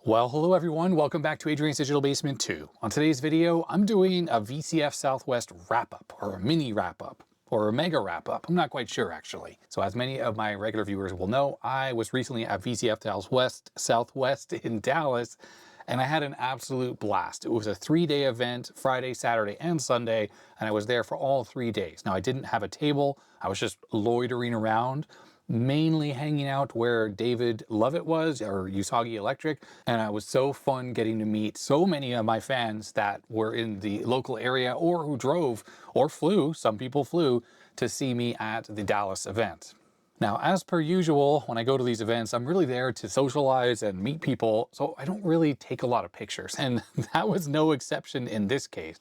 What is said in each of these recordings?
Well, hello everyone. Welcome back to Adrian's Digital Basement 2. On today's video, I'm doing a VCF Southwest wrap-up, or a mini wrap-up, or a mega wrap-up. I'm not quite sure, actually. So as many of my regular viewers will know, I was recently at VCF Southwest in Dallas, and I had an absolute blast. It was a 3-day event, Friday, Saturday, and Sunday, and I was there for all 3 days. Now, I didn't have a table. I was just loitering around, mainly hanging out where David Lovett was, or Usagi Electric, and it was so fun getting to meet so many of my fans that were in the local area or who drove or flew, some people flew, to see me at the Dallas event. Now, as per usual, when I go to these events, I'm really there to socialize and meet people, so I don't really take a lot of pictures, and that was no exception in this case.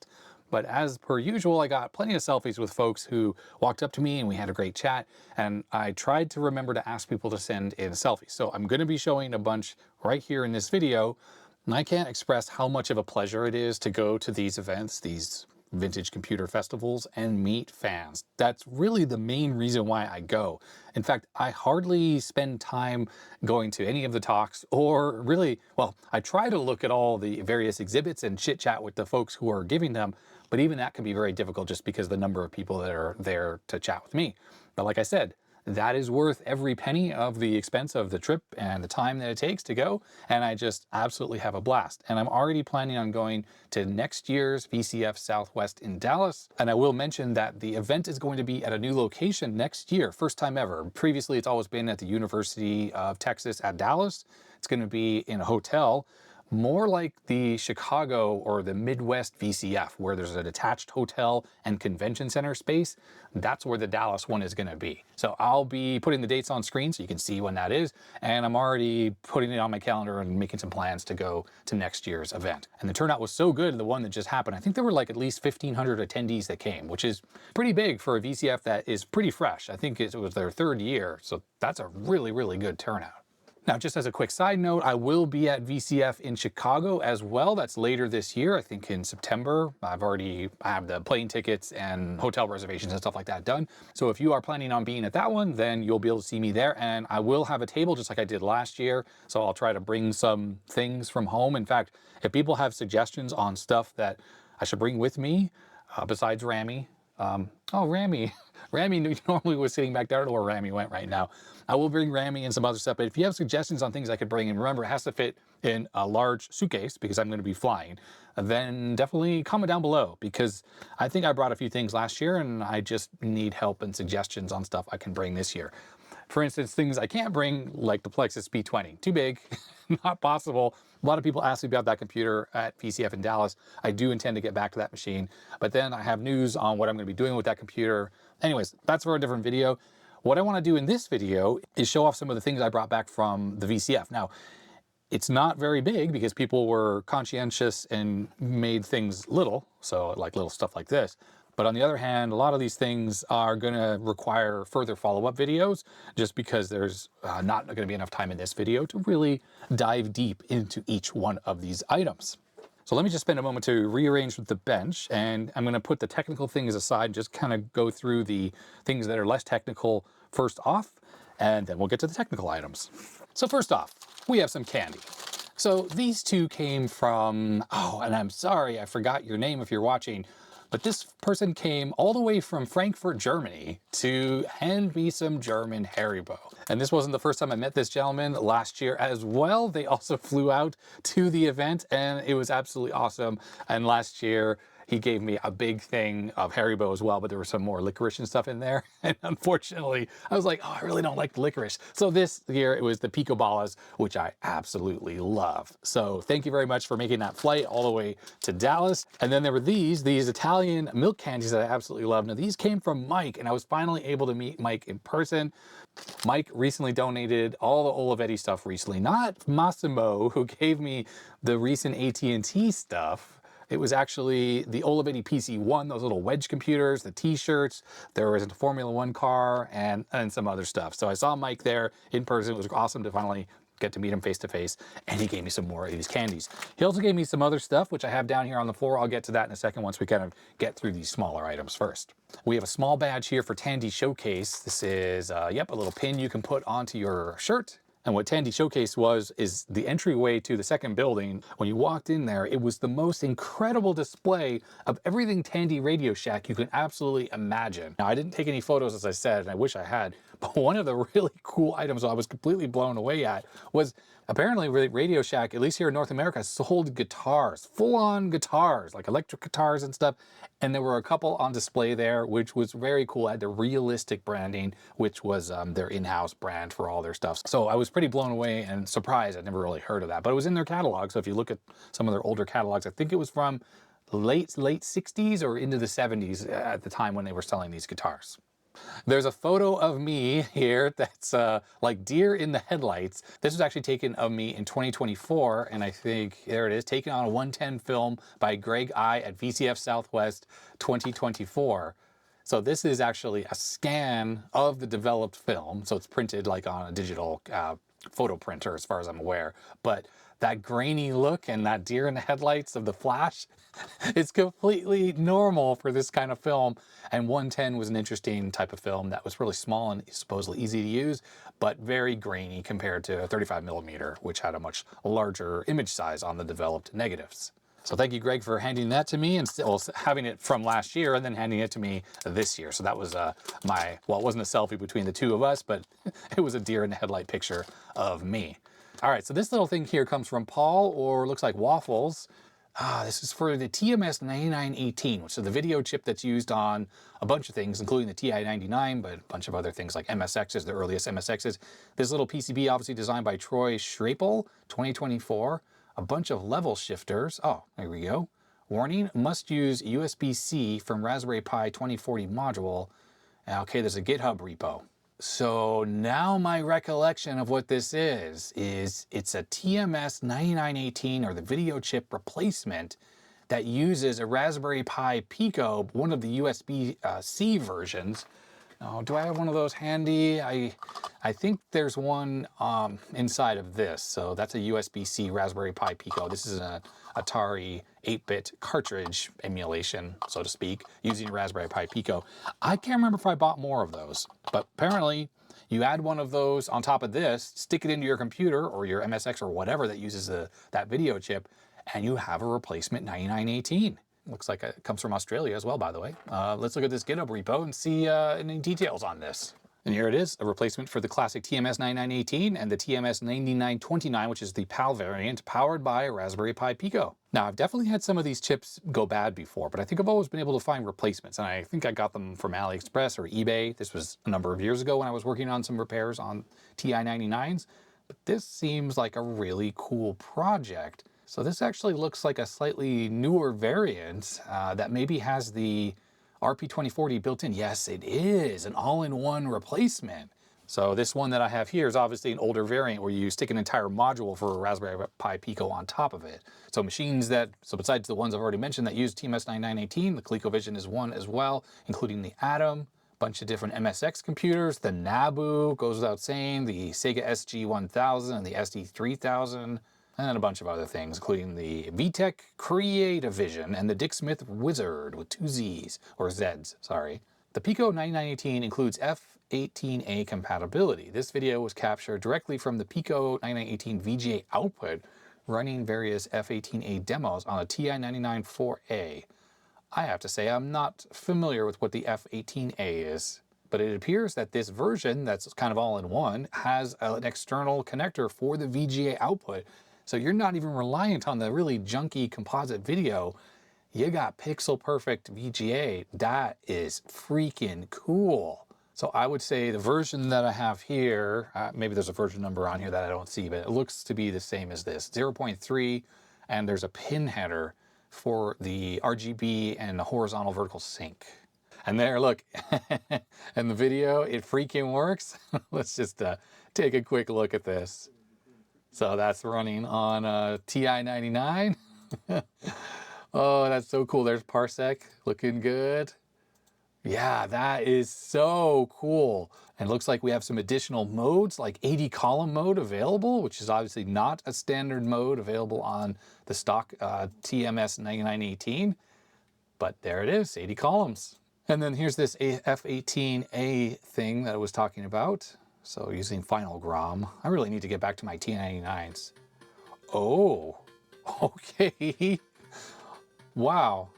But as per usual, I got plenty of selfies with folks who walked up to me and we had a great chat. And I tried to remember to ask people to send in selfies. So I'm going to be showing a bunch right here in this video. And I can't express how much of a pleasure it is to go to these events, these vintage computer festivals, and meet fans. That's really the main reason why I go. In fact, I hardly spend time going to any of the talks, or really, well, I try to look at all the various exhibits and chit chat with the folks who are giving them, but even that can be very difficult just because of the number of people that are there to chat with me. But like I said, that is worth every penny of the expense of the trip and the time that it takes to go, and I just absolutely have a blast. And I'm already planning on going to next year's VCF Southwest in Dallas, and I will mention that the event is going to be at a new location next year, first time ever. Previously, it's always been at the University of Texas at Dallas. It's going to be in a hotel, more like the Chicago or the Midwest VCF, where there's an attached hotel and convention center space. That's where the Dallas one is going to be. So I'll be putting the dates on screen so you can see when that is. And I'm already putting it on my calendar and making some plans to go to next year's event. And the turnout was so good, the one that just happened. I think there were like at least 1,500 attendees that came, which is pretty big for a VCF that is pretty fresh. I think it was their 3rd year. So that's a really, really good turnout. Now, just as a quick side note, I will be at VCF in Chicago as well. That's later this year, I think in September. I have the plane tickets and hotel reservations and stuff like that done. So if you are planning on being at that one, then you'll be able to see me there. And I will have a table just like I did last year. So I'll try to bring some things from home. In fact, if people have suggestions on stuff that I should bring with me, besides Rami, Rami normally was sitting back there. I don't know where Rami went right now. I will bring Rami and some other stuff, but if you have suggestions on things I could bring, and remember, it has to fit in a large suitcase because I'm going to be flying, then definitely comment down below, because I think I brought a few things last year and I just need help and suggestions on stuff I can bring this year. For instance, things I can't bring, like the Plexus P20. Too big, not possible. A lot of people ask me about that computer at VCF in Dallas. I do intend to get back to that machine, but then I have news on what I'm going to be doing with that computer. Anyways, that's for a different video. What I want to do in this video is show off some of the things I brought back from the VCF. Now, it's not very big because people were conscientious and made things little, so like little stuff like this. But on the other hand, a lot of these things are going to require further follow-up videos just because there's not going to be enough time in this video to really dive deep into each one of these items. So let me just spend a moment to rearrange the bench, and I'm going to put the technical things aside and just kind of go through the things that are less technical first off, and then we'll get to the technical items. So first off, we have some candy. So these two came from, oh, and I'm sorry, I forgot your name if you're watching, but this person came all the way from Frankfurt, Germany to hand me some German Haribo. And this wasn't the first time I met this gentleman. Last year as well, they also flew out to the event and it was absolutely awesome. And last year, he gave me a big thing of Haribo as well, but there was some more licorice and stuff in there. And unfortunately, I was like, oh, I really don't like the licorice. So this year it was the Pico Ballas, which I absolutely love. So thank you very much for making that flight all the way to Dallas. And then there were these Italian milk candies that I absolutely love. Now these came from Mike, and I was finally able to meet Mike in person. Mike recently donated all the Olivetti stuff recently, not Massimo, who gave me the recent AT&T stuff. It was actually the Olivetti PC-1, those little wedge computers, the t-shirts, there was a Formula One car, and some other stuff. So I saw Mike there in person. It was awesome to finally get to meet him face to face, and he gave me some more of these candies. He also gave me some other stuff, which I have down here on the floor. I'll get to that in a second once we kind of get through these smaller items first. We have a small badge here for Tandy Showcase. This is, yep, a little pin you can put onto your shirt. And what Tandy showcased is the entryway to the second building. When you walked in there, it was the most incredible display of everything Tandy Radio Shack you can absolutely imagine. Now, I didn't take any photos, as I said, and I wish I had, but one of the really cool items I was completely blown away at was apparently Radio Shack, at least here in North America, sold guitars, full-on guitars, like electric guitars and stuff. And there were a couple on display there, which was very cool. It had the realistic branding, which was their in-house brand for all their stuff. So I was pretty blown away and surprised. I'd never really heard of that, but it was in their catalog. So if you look at some of their older catalogs, I think it was from late 60s or into the 70s at the time when they were selling these guitars. There's a photo of me here that's like deer in the headlights. This was actually taken of me in 2024, and I think, there it is, taken on a 110 film by Greg I at VCF Southwest 2024. So this is actually a scan of the developed film. So it's printed like on a digital photo printer as far as I'm aware. But that grainy look and that deer in the headlights of the flash, it's completely normal for this kind of film. And 110 was an interesting type of film that was really small and supposedly easy to use, but very grainy compared to a 35mm, which had a much larger image size on the developed negatives. So thank you, Greg, for handing that to me and still having it from last year and then handing it to me this year. So that was well, it wasn't a selfie between the two of us, but it was a deer in the headlight picture of me. All right, so this little thing here comes from Paul, or looks like Waffles. This is for the TMS-9918, which is the video chip that's used on a bunch of things, including the TI-99, but a bunch of other things like MSXs, the earliest MSXs. This little PCB, obviously designed by Troy Schrapel, 2024. A bunch of level shifters. Oh, there we go. Warning, must use USB-C from Raspberry Pi 2040 module. Okay, there's a GitHub repo. So now my recollection of what this is it's a TMS-9918, or the video chip replacement, that uses a Raspberry Pi Pico, one of the USB-C versions. Oh, do I have one of those handy? I think there's one inside of this. So that's a USB-C Raspberry Pi Pico. This is an Atari 8-bit cartridge emulation, so to speak, using Raspberry Pi Pico. I can't remember if I bought more of those, but apparently you add one of those on top of this, stick it into your computer or your MSX or whatever that uses that video chip, and you have a replacement 9918. Looks like it comes from Australia as well, by the way. Let's look at this GitHub repo and see any details on this. And here it is, a replacement for the classic TMS-9918 and the TMS-9929, which is the PAL variant, powered by a Raspberry Pi Pico. Now, I've definitely had some of these chips go bad before, but I think I've always been able to find replacements, and I think I got them from AliExpress or eBay. This was a number of years ago when I was working on some repairs on TI-99s, but this seems like a really cool project. So this actually looks like a slightly newer variant that maybe has the RP2040 built in. Yes, it is an all-in-one replacement. So this one that I have here is obviously an older variant where you stick an entire module for a Raspberry Pi Pico on top of it. So machines so besides the ones I've already mentioned that use TMS-9918, the ColecoVision is one as well, including the Atom, bunch of different MSX computers, the Nabu, goes without saying, the Sega SG-1000 and the SD-3000, and a bunch of other things, including the VTech Create-A-Vision and the Dick Smith Wizard with 2 Z's, or Z's, sorry. The Pico 9918 includes F18A compatibility. This video was captured directly from the Pico 9918 VGA output, running various F18A demos on a TI-99 4A. I have to say I'm not familiar with what the F18A is, but it appears that this version, that's kind of all-in-one, has an external connector for the VGA output. So you're not even reliant on the really junky composite video. You got pixel perfect VGA. That is freaking cool. So I would say the version that I have here, maybe there's a version number on here that I don't see, but it looks to be the same as this, 0.3, and there's a pin header for the RGB and the horizontal vertical sync. And there, look, and the video, it freaking works. Let's just take a quick look at this. So that's running on TI-99. Oh, that's so cool. There's Parsec, looking good. Yeah, that is so cool. And it looks like we have some additional modes, like 80 column mode available, which is obviously not a standard mode available on the stock TMS-9918. But there it is, 80 columns. And then here's this F18A thing that I was talking about. So using Final Grom. I really need to get back to my T99s. Oh, okay. Wow.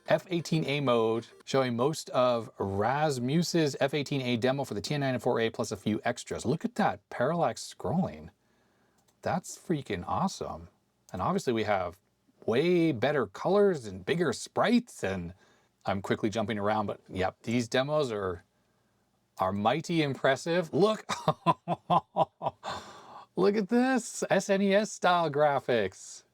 F18A mode, showing most of Rasmus's F18A demo for the TN94A plus a few extras. Look at that parallax scrolling. That's freaking awesome. And obviously we have way better colors and bigger sprites, and I'm quickly jumping around, but yep, these demos are mighty impressive. Look, look at this, SNES style graphics.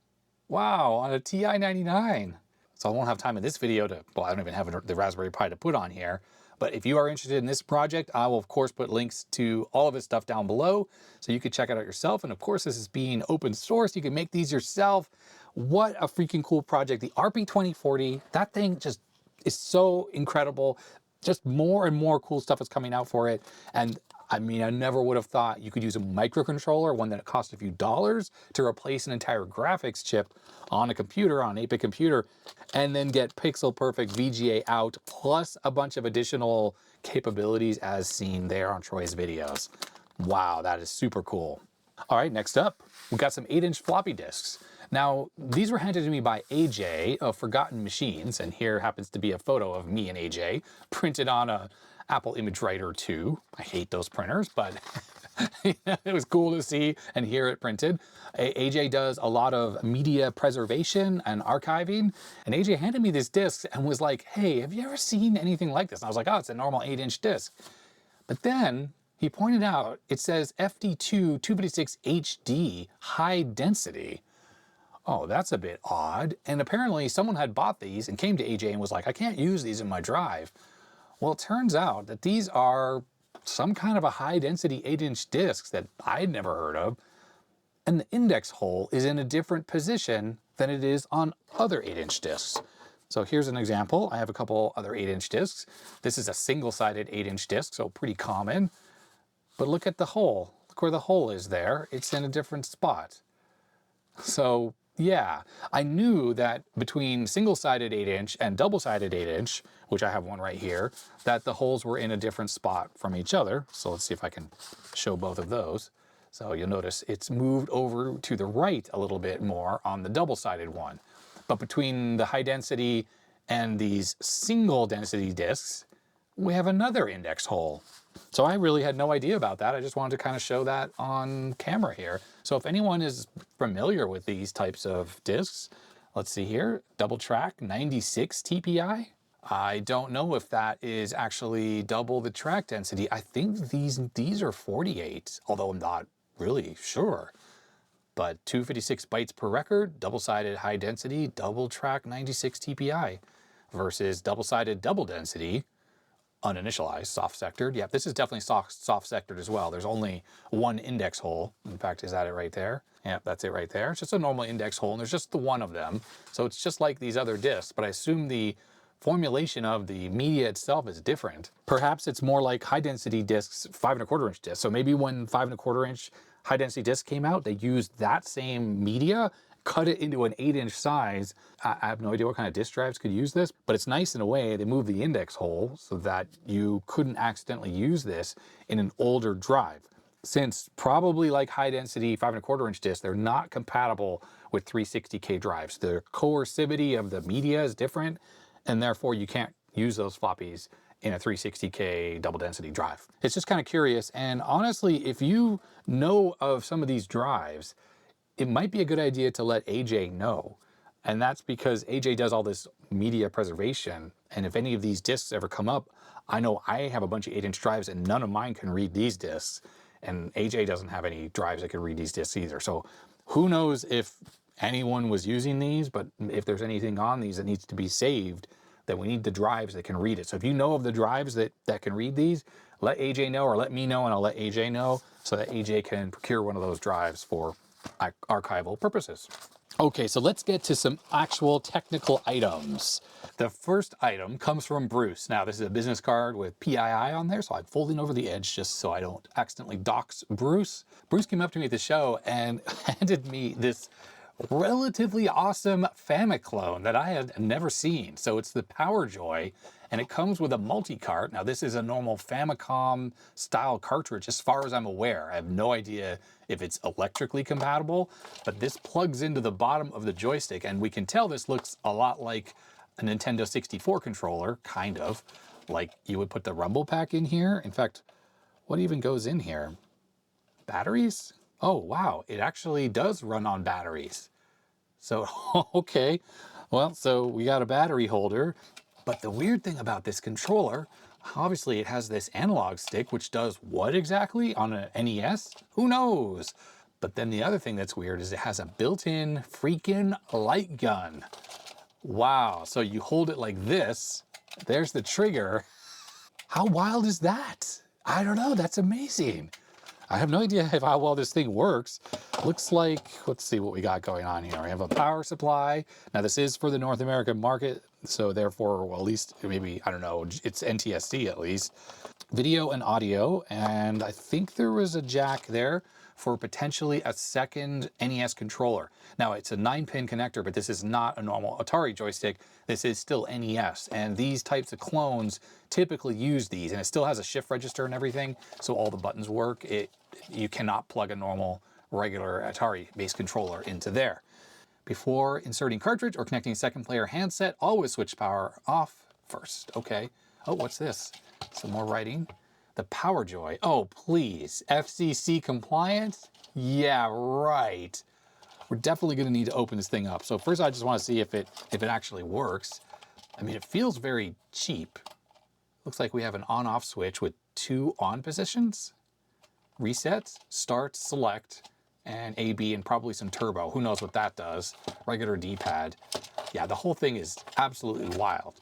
Wow, on a TI-99. So I won't have time in this video to, well, I don't even have the Raspberry Pi to put on here. But if you are interested in this project, I will of course put links to all of his stuff down below so you can check it out yourself. And of course, this is being open source. You can make these yourself. What a freaking cool project. The RP2040, that thing just is so incredible. Just more and more cool stuff is coming out for it. And I mean, I never would have thought you could use a microcontroller, one that cost a few dollars, to replace an entire graphics chip on a computer, on an 8-bit computer, and then get pixel perfect VGA out, plus a bunch of additional capabilities as seen there on Troy's videos. Wow, that is super cool. All right, next up, we got some 8-inch floppy disks. Now, these were handed to me by AJ of Forgotten Machines, and here happens to be a photo of me and AJ printed on a Apple Image Writer 2. I hate those printers, but it was cool to see and hear it printed. AJ does a lot of media preservation and archiving, and AJ handed me this disc and was like, hey, have you ever seen anything like this? And I was like, oh, it's a normal 8-inch disc. But then he pointed out, it says FD2 256 HD high density. Oh, that's a bit odd. And apparently someone had bought these and came to AJ and was like, I can't use these in my drive. Well, it turns out that these are some kind of a high density 8-inch discs that I'd never heard of. And the index hole is in a different position than it is on other 8-inch discs. So here's an example. I have a couple other 8-inch discs. This is a single-sided 8-inch disc, so pretty common. But look at the hole. Look where the hole is there. It's in a different spot. So yeah, I knew that between single-sided 8-inch and double-sided 8-inch, which I have one right here, that the holes were in a different spot from each other. So let's see if I can show both of those. So you'll notice it's moved over to the right a little bit more on the double-sided one. But between the high density and these single density discs, we have another index hole. So I really had no idea about that. I just wanted to kind of show that on camera here. So if anyone is familiar with these types of discs, let's see here, double track 96 TPI. I don't know if that is actually double the track density. I think these are 48, although I'm not really sure. But 256 bytes per record, double-sided high density, double track 96 TPI versus double-sided double density, uninitialized, soft sectored. Yeah, this is definitely soft sectored as well. There's only one index hole. In fact, is that it right there? Yeah, that's it right there. It's just a normal index hole, and there's just the one of them. So it's just like these other discs, but I assume the formulation of the media itself is different. Perhaps it's more like high density discs, 5 1/4 inch discs. So maybe when 5 1/4 inch high density disc came out, they used that same media, cut it into an 8-inch size. I have no idea what kind of disk drives could use this, but it's nice in a way. They moved the index hole so that you couldn't accidentally use this in an older drive. Since probably like high density 5 1/4 inch discs, they're not compatible with 360K drives. The coercivity of the media is different, and therefore you can't use those floppies in a 360K double density drive. It's just kind of curious, and honestly, if you know of some of these drives, it might be a good idea to let AJ know. And that's because AJ does all this media preservation, and if any of these discs ever come up, I know I have a bunch of 8-inch drives and none of mine can read these discs, and AJ doesn't have any drives that can read these discs either. So who knows if anyone was using these, but if there's anything on these that needs to be saved, that we need the drives that can read it. So if you know of the drives that can read these, let AJ know or let me know, and I'll let AJ know so that AJ can procure one of those drives for archival purposes. Okay, so let's get to some actual technical items. The first item comes from Bruce. Now, this is a business card with PII on there, so I'm folding over the edge just so I don't accidentally dox Bruce. Bruce came up to me at the show and handed me this relatively awesome Famiclone that I had never seen. So it's the Power Joy, and it comes with a multicart. Now this is a normal Famicom style cartridge as far as I'm aware. I have no idea if it's electrically compatible, but this plugs into the bottom of the joystick, and we can tell this looks a lot like a Nintendo 64 controller, kind of. Like you would put the rumble pack in here. In fact, what even goes in here? Batteries? Oh, wow, it actually does run on batteries. So, okay, well, so we got a battery holder, but the weird thing about this controller, obviously it has this analog stick, which does what exactly on an NES? Who knows? But then the other thing that's weird is it has a built-in freaking light gun. Wow, so you hold it like this, there's the trigger. How wild is that? I don't know, that's amazing. I have no idea how well this thing works. Looks like, let's see what we got going on here. We have a power supply. Now this is for the North American market, so therefore, well, at least maybe, I don't know, it's NTSC at least. Video and audio, and I think there was a jack there for potentially a second NES controller. Now it's a 9-pin connector, but this is not a normal Atari joystick. This is still NES, and these types of clones typically use these, and it still has a shift register and everything, so all the buttons work. You cannot plug a normal regular Atari-based controller into there. Before inserting cartridge or connecting second player handset, always switch power off first. Okay. Oh, what's this? Some more writing. The Power Joy. Oh, please. FCC compliant? Yeah, right. We're definitely going to need to open this thing up. So first I just want to see if it actually works. I mean, it feels very cheap. Looks like we have an on-off switch with 2 on positions. Reset, start, select, and A, B, and probably some turbo. Who knows what that does? Regular D-pad. Yeah, the whole thing is absolutely wild.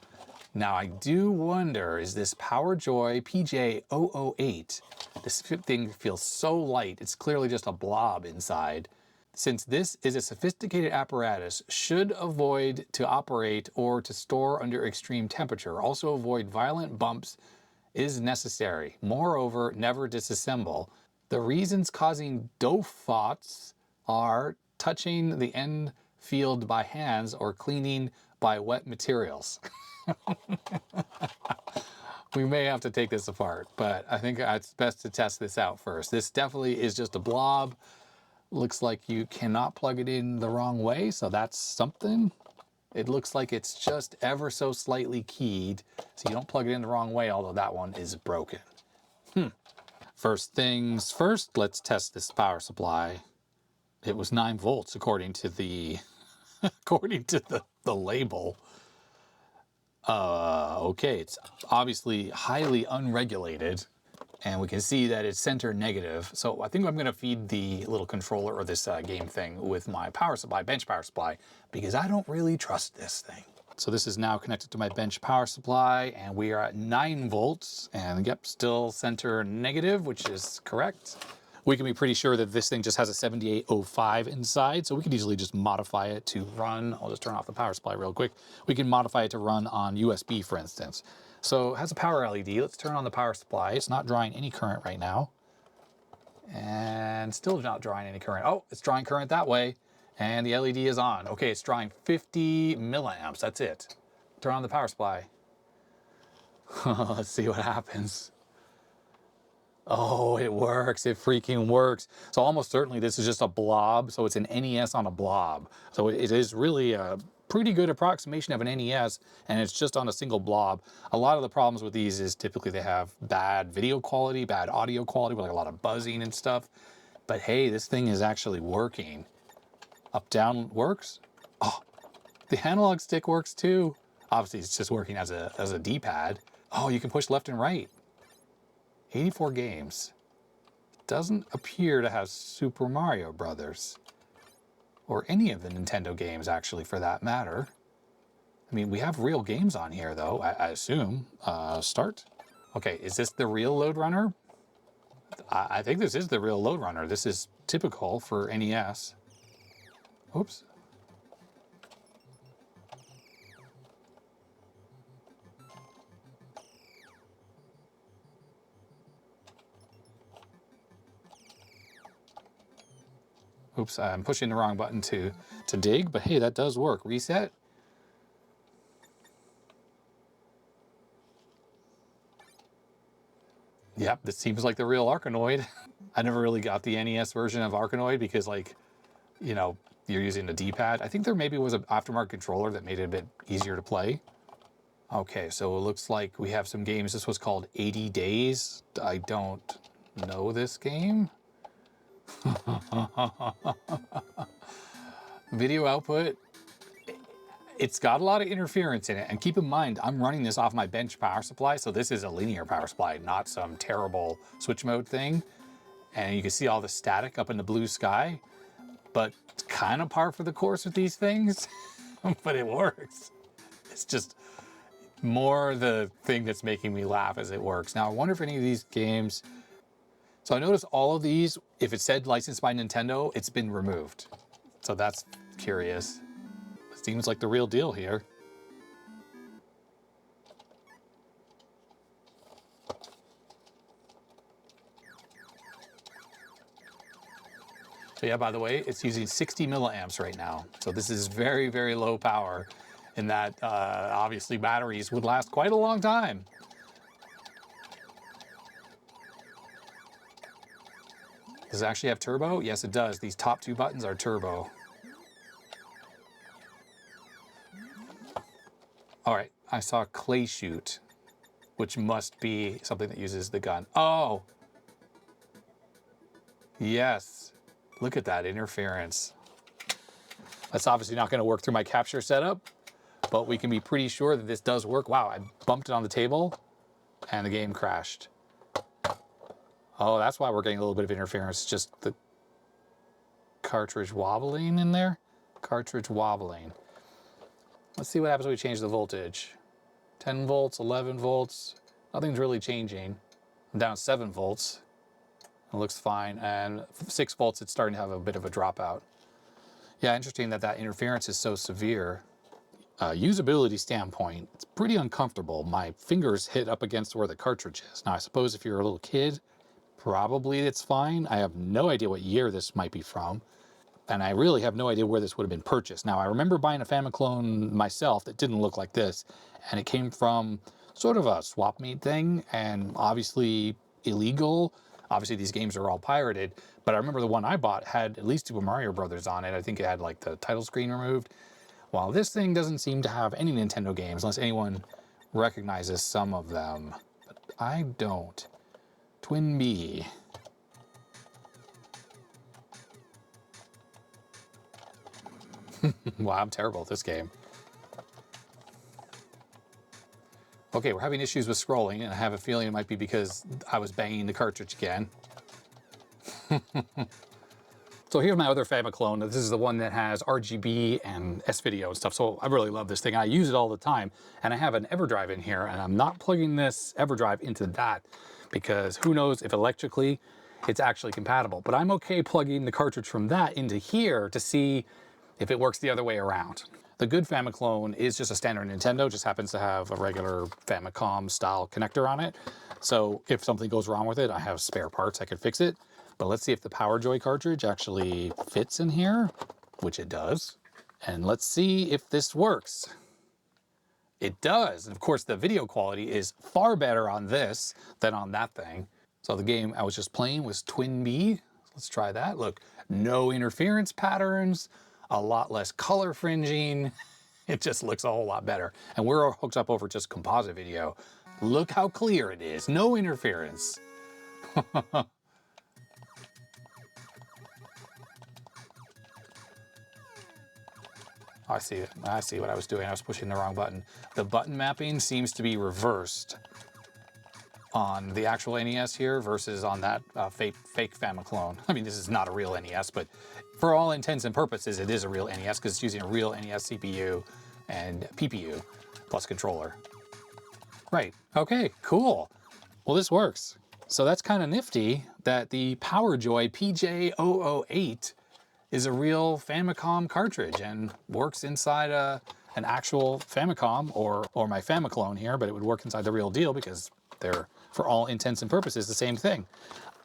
Now, I do wonder, is this Power Joy PJ008? This thing feels so light, it's clearly just a blob inside. Since this is a sophisticated apparatus, should avoid to operate or to store under extreme temperature. Also avoid violent bumps is necessary. Moreover, never disassemble. The reasons causing DOFOTs are touching the end field by hands or cleaning by wet materials. We may have to take this apart, but I think it's best to test this out first. This definitely is just a blob. Looks like you cannot plug it in the wrong way, so that's something. It looks like it's just ever so slightly keyed, so you don't plug it in the wrong way, although that one is broken. First things first, let's test this power supply. It was 9 volts according to the the label. Okay, it's obviously highly unregulated, and we can see that it's center negative. So I think I'm going to feed the little controller or this game thing with my power supply, bench power supply, because I don't really trust this thing. So this is now connected to my bench power supply, and we are at 9 volts, and yep, still center negative, which is correct. We can be pretty sure that this thing just has a 7805 inside, so we could easily just modify it to run. I'll just turn off the power supply real quick. We can modify it to run on USB, for instance. So it has a power LED. Let's turn on the power supply. It's not drawing any current right now. And still not drawing any current. Oh, it's drawing current that way. And the LED is on. Okay, it's drawing 50 milliamps. That's it. Turn on the power supply. Let's see what happens. Oh, it works. It freaking works. So almost certainly this is just a blob. So it's an NES on a blob. So it is really a pretty good approximation of an NES, and it's just on a single blob. A lot of the problems with these is typically they have bad video quality, bad audio quality with like a lot of buzzing and stuff. But hey, this thing is actually working. Up, down works. Oh, the analog stick works too. Obviously it's just working as a D-pad. Oh, you can push left and right. 84 games. Doesn't appear to have Super Mario Brothers. Or any of the Nintendo games, actually, for that matter. I mean, we have real games on here, though, I assume. Start. Okay, is this the real load runner? I think this is the real load runner. This is typical for NES. Oops. Oops, I'm pushing the wrong button to dig, but hey, that does work. Reset. Yep, this seems like the real Arkanoid. I never really got the NES version of Arkanoid because, like, you know, you're using a D-pad. I think there maybe was an aftermarket controller that made it a bit easier to play. Okay, so it looks like we have some games. This was called 80 Days. I don't know this game. Video output. It's got a lot of interference in it. And keep in mind, I'm running this off my bench power supply. So this is a linear power supply, not some terrible switch mode thing. And you can see all the static up in the blue sky. But it's kind of par for the course with these things. But it works. It's just more the thing that's making me laugh as it works. Now, I wonder if any of these games... So I noticed all of these, if it said licensed by Nintendo, it's been removed. So that's curious. It seems like the real deal here. So yeah, by the way, it's using 60 milliamps right now. So this is very, very low power in that obviously batteries would last quite a long time. Does it actually have turbo? Yes, it does. These top two buttons are turbo. All right, I saw clay shoot, which must be something that uses the gun. Oh, yes. Look at that interference. That's obviously not going to work through my capture setup, but we can be pretty sure that this does work. Wow, I bumped it on the table and the game crashed. Oh, that's why we're getting a little bit of interference. Just the cartridge wobbling in there. Cartridge wobbling. Let's see what happens when we change the voltage. 10 volts, 11 volts. Nothing's really changing. I'm down 7 volts. It looks fine. And 6 volts, it's starting to have a bit of a dropout. Yeah, interesting that that interference is so severe. Usability standpoint, it's pretty uncomfortable. My fingers hit up against where the cartridge is. Now, I suppose if you're a little kid, probably it's fine. I have no idea what year this might be from. And I really have no idea where this would have been purchased. Now, I remember buying a Famiclone myself that didn't look like this. And it came from sort of a swap meet thing, and obviously illegal. Obviously, these games are all pirated. But I remember the one I bought had at least Super Mario Brothers on it. I think it had like the title screen removed. While this thing doesn't seem to have any Nintendo games, unless anyone recognizes some of them. But I don't. Twin B. Wow, I'm terrible at this game. Okay, we're having issues with scrolling, and I have a feeling it might be because I was banging the cartridge again. So here's my other Famiclone. This is the one that has RGB and S-Video and stuff. So I really love this thing. I use it all the time. And I have an EverDrive in here, and I'm not plugging this EverDrive into that because who knows if electrically it's actually compatible. But I'm okay plugging the cartridge from that into here to see if it works the other way around. The good Famiclone is just a standard Nintendo, just happens to have a regular Famicom style connector on it. So if something goes wrong with it, I have spare parts, I could fix it. But let's see if the Power Joy cartridge actually fits in here, which it does. And let's see if this works. It does. And of course, the video quality is far better on this than on that thing. So the game I was just playing was Twin B. Let's try that. Look, no interference patterns, a lot less color fringing. It just looks a whole lot better. And we're hooked up over just composite video. Look how clear it is. No interference. I see it. I see what I was doing. I was pushing the wrong button. The button mapping seems to be reversed on the actual NES here versus on that fake Famiclone. I mean, this is not a real NES, but for all intents and purposes, it is a real NES because it's using a real NES CPU and PPU plus controller. Right. Okay, cool. Well, this works. So that's kind of nifty that the Power Joy PJ008 is a real Famicom cartridge and works inside an actual Famicom or my Famiclone here, but it would work inside the real deal because they're, for all intents and purposes, the same thing.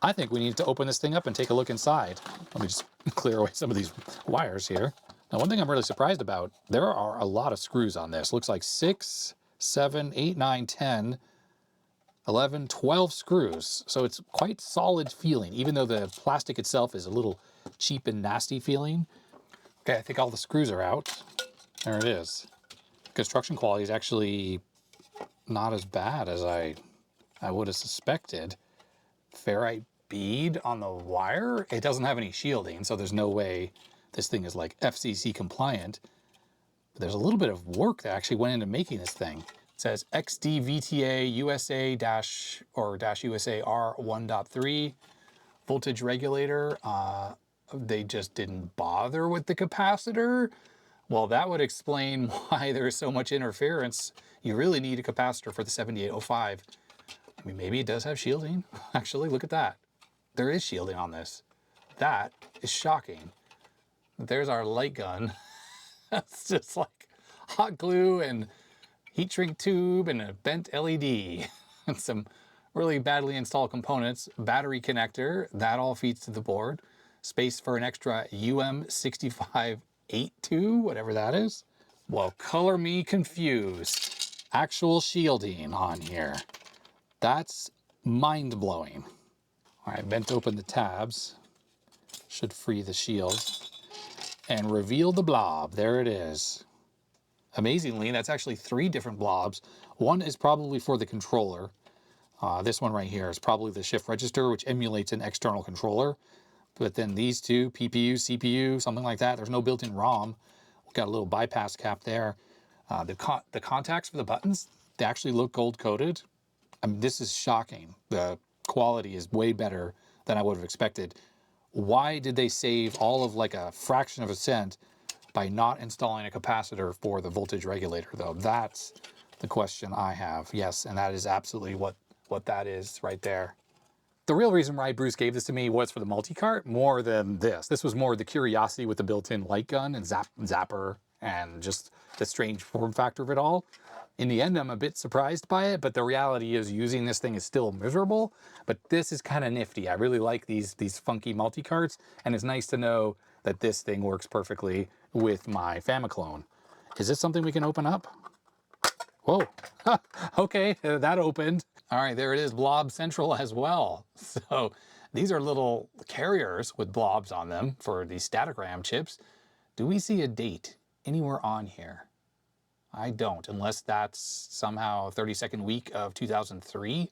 I think we need to open this thing up and take a look inside. Let me just clear away some of these wires here. Now, one thing I'm really surprised about, there are a lot of screws on this. Looks like 6, 7, 8, 9, 10, 11, 12 screws. So it's quite solid feeling, even though the plastic itself is a little cheap and nasty feeling. Okay, I think all the screws are out. There it is. Construction quality is actually not as bad as I would have suspected. Ferrite bead on the wire. It doesn't have any shielding, so there's no way this thing is like FCC compliant. But there's a little bit of work that actually went into making this thing. It says XDVTA USA USA R1.3 voltage regulator. They just didn't bother with the capacitor. Well, that would explain why there's so much interference. You really need a capacitor for the 7805. I mean, maybe it does have shielding. Actually, look at that. There is shielding on this. That is shocking. There's our light gun. That's just like hot glue and heat shrink tube and a bent LED and some really badly installed components. Battery connector, that all feeds to the board. Space for an extra UM6582, whatever that is. Well, color me confused. Actual shielding on here. That's mind-blowing. All right, bent open the tabs. Should free the shield. And reveal the blob. There it is. Amazingly, that's actually 3 different blobs. One is probably for the controller. This one right here is probably the shift register, which emulates an external controller. But then these 2, PPU, CPU, something like that. There's no built-in ROM. We've got a little bypass cap there. The contacts for the buttons, they actually look gold-coated. I mean, this is shocking. The quality is way better than I would have expected. Why did they save all of like a fraction of a cent by not installing a capacitor for the voltage regulator, though? That's the question I have. Yes, and that is absolutely what that is right there. The real reason why Bruce gave this to me was for the Multicart more than this. This was more the curiosity with the built-in light gun and zapper and just the strange form factor of it all. In the end, I'm a bit surprised by it, but the reality is using this thing is still miserable. But this is kind of nifty. I really like these funky multi-carts, and it's nice to know that this thing works perfectly with my Famiclone. Is this something we can open up? Whoa, okay, that opened. All right, there it is, Blob Central as well. So these are little carriers with blobs on them for these statogram chips. Do we see a date anywhere on here? I don't, unless that's somehow 32nd week of 2003.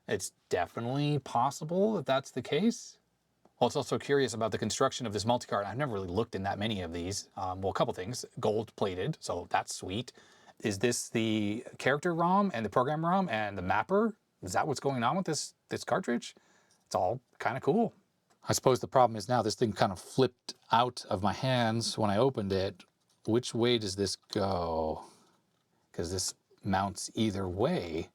It's definitely possible that that's the case. Well, it's also curious about the construction of this multicart. I've never really looked in that many of these. Well, a couple things. Gold plated, so that's sweet. Is this the character ROM and the program ROM and the mapper? Is that what's going on with this cartridge? It's all kind of cool. I suppose the problem is now this thing kind of flipped out of my hands when I opened it. Which way does this go? Because this mounts either way,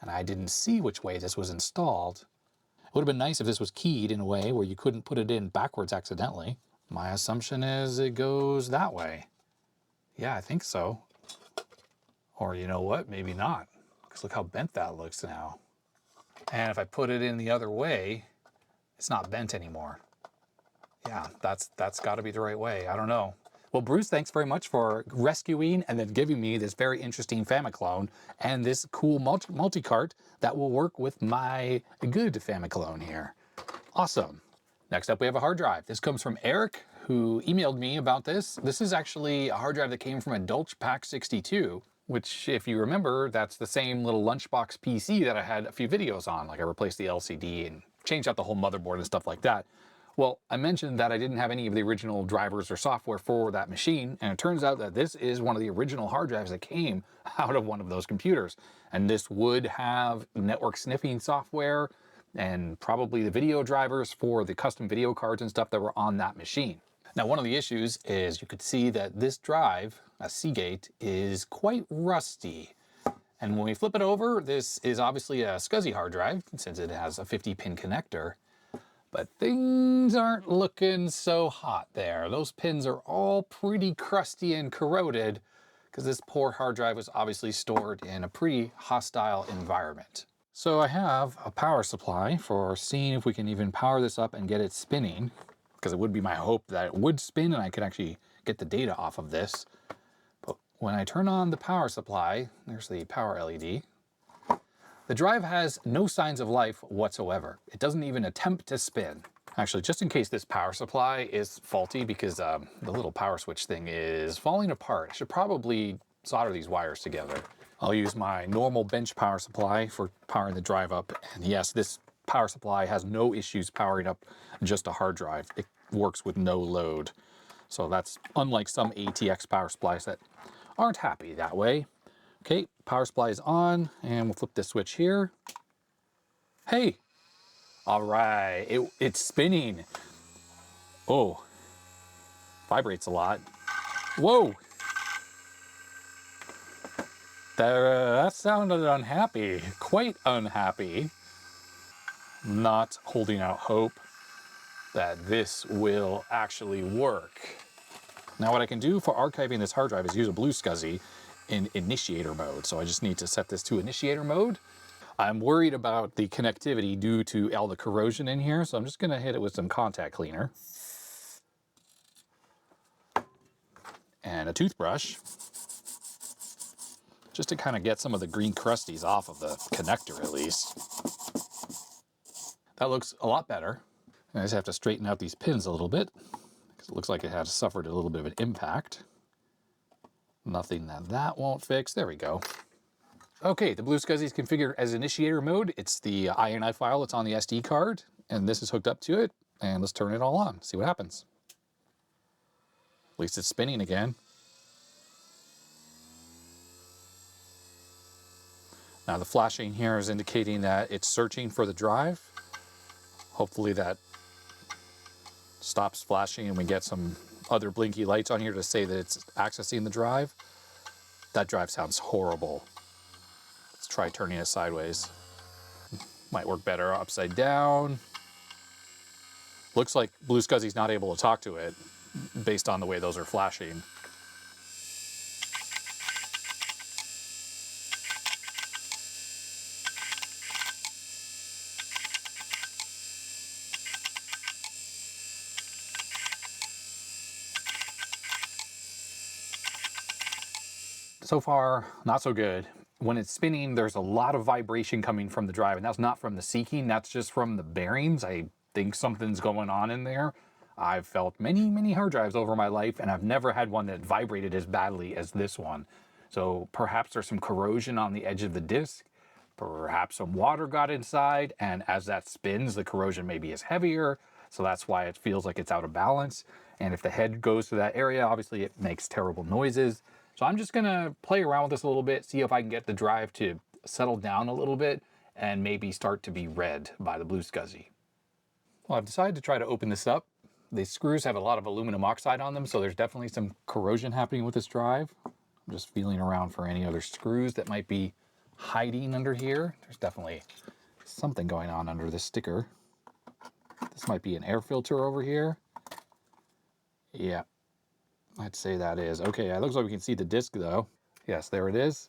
and I didn't see which way this was installed. It would have been nice if this was keyed in a way where you couldn't put it in backwards accidentally. My assumption is it goes that way. Yeah, I think so. Or you know what, maybe not. Because look how bent that looks now. And if I put it in the other way, it's not bent anymore. Yeah, that's got to be the right way. I don't know. Well, Bruce, thanks very much for rescuing and then giving me this very interesting Famiclone and this cool multicart that will work with my good Famiclone here. Awesome. Next up, we have a hard drive. This comes from Eric, who emailed me about this. This is actually a hard drive that came from a Dolch Pack 62, which, if you remember, that's the same little lunchbox PC that I had a few videos on. Like I replaced the LCD and changed out the whole motherboard and stuff like that. Well, I mentioned that I didn't have any of the original drivers or software for that machine, and it turns out that this is one of the original hard drives that came out of one of those computers. And this would have network sniffing software and probably the video drivers for the custom video cards and stuff that were on that machine. Now, one of the issues is you could see that this drive, a Seagate, is quite rusty. And when we flip it over, this is obviously a SCSI hard drive since it has a 50-pin connector. But things aren't looking so hot there. Those pins are all pretty crusty and corroded because this poor hard drive was obviously stored in a pretty hostile environment. So I have a power supply for seeing if we can even power this up and get it spinning, because it would be my hope that it would spin and I could actually get the data off of this. But when I turn on the power supply, there's the power LED. The drive has no signs of life whatsoever. It doesn't even attempt to spin. Actually, just in case this power supply is faulty, because the little power switch thing is falling apart, I should probably solder these wires together. I'll use my normal bench power supply for powering the drive up. And yes, this power supply has no issues powering up just a hard drive. It works with no load. So that's unlike some ATX power supplies that aren't happy that way. Okay, power supply is on, and we'll flip this switch here. Hey, all right, it's spinning. Oh, vibrates a lot. Whoa, that sounded unhappy, quite unhappy. Not holding out hope that this will actually work. Now what I can do for archiving this hard drive is use a Bluesky in initiator mode. So I just need to set this to initiator mode. I'm worried about the connectivity due to all the corrosion in here, so I'm just gonna hit it with some contact cleaner. And a toothbrush, just to kind of get some of the green crusties off of the connector at least. That looks a lot better. I just have to straighten out these pins a little bit, because it looks like it has suffered a little bit of an impact. Nothing that won't fix. There we go. Okay, the Bluesky is configured as initiator mode. It's the INI file that's on the SD card, and this is hooked up to it. And let's turn it all on, see what happens. At least it's spinning again. Now the flashing here is indicating that it's searching for the drive. Hopefully that stops flashing and we get some other blinky lights on here to say that it's accessing the drive. That drive sounds horrible. Let's try turning it sideways. Might work better upside down. Looks like Bluesky's not able to talk to it based on the way those are flashing. So far, not so good. When it's spinning, there's a lot of vibration coming from the drive, and that's not from the seeking, that's just from the bearings. I think something's going on in there. I've felt many hard drives over my life, and I've never had one that vibrated as badly as this one. So perhaps there's some corrosion on the edge of the disc, perhaps some water got inside, and as that spins, the corrosion maybe is heavier, so that's why it feels like it's out of balance. And if the head goes to that area, obviously it makes terrible noises. So I'm just gonna play around with this a little bit, see if I can get the drive to settle down a little bit and maybe start to be read by the Bluesky. Well, I've decided to try to open this up. The screws have a lot of aluminum oxide on them, so there's definitely some corrosion happening with this drive. I'm just feeling around for any other screws that might be hiding under here. There's definitely something going on under this sticker. This might be an air filter over here. Yeah. I'd say that is. Okay, it looks like we can see the disc though. Yes, there it is.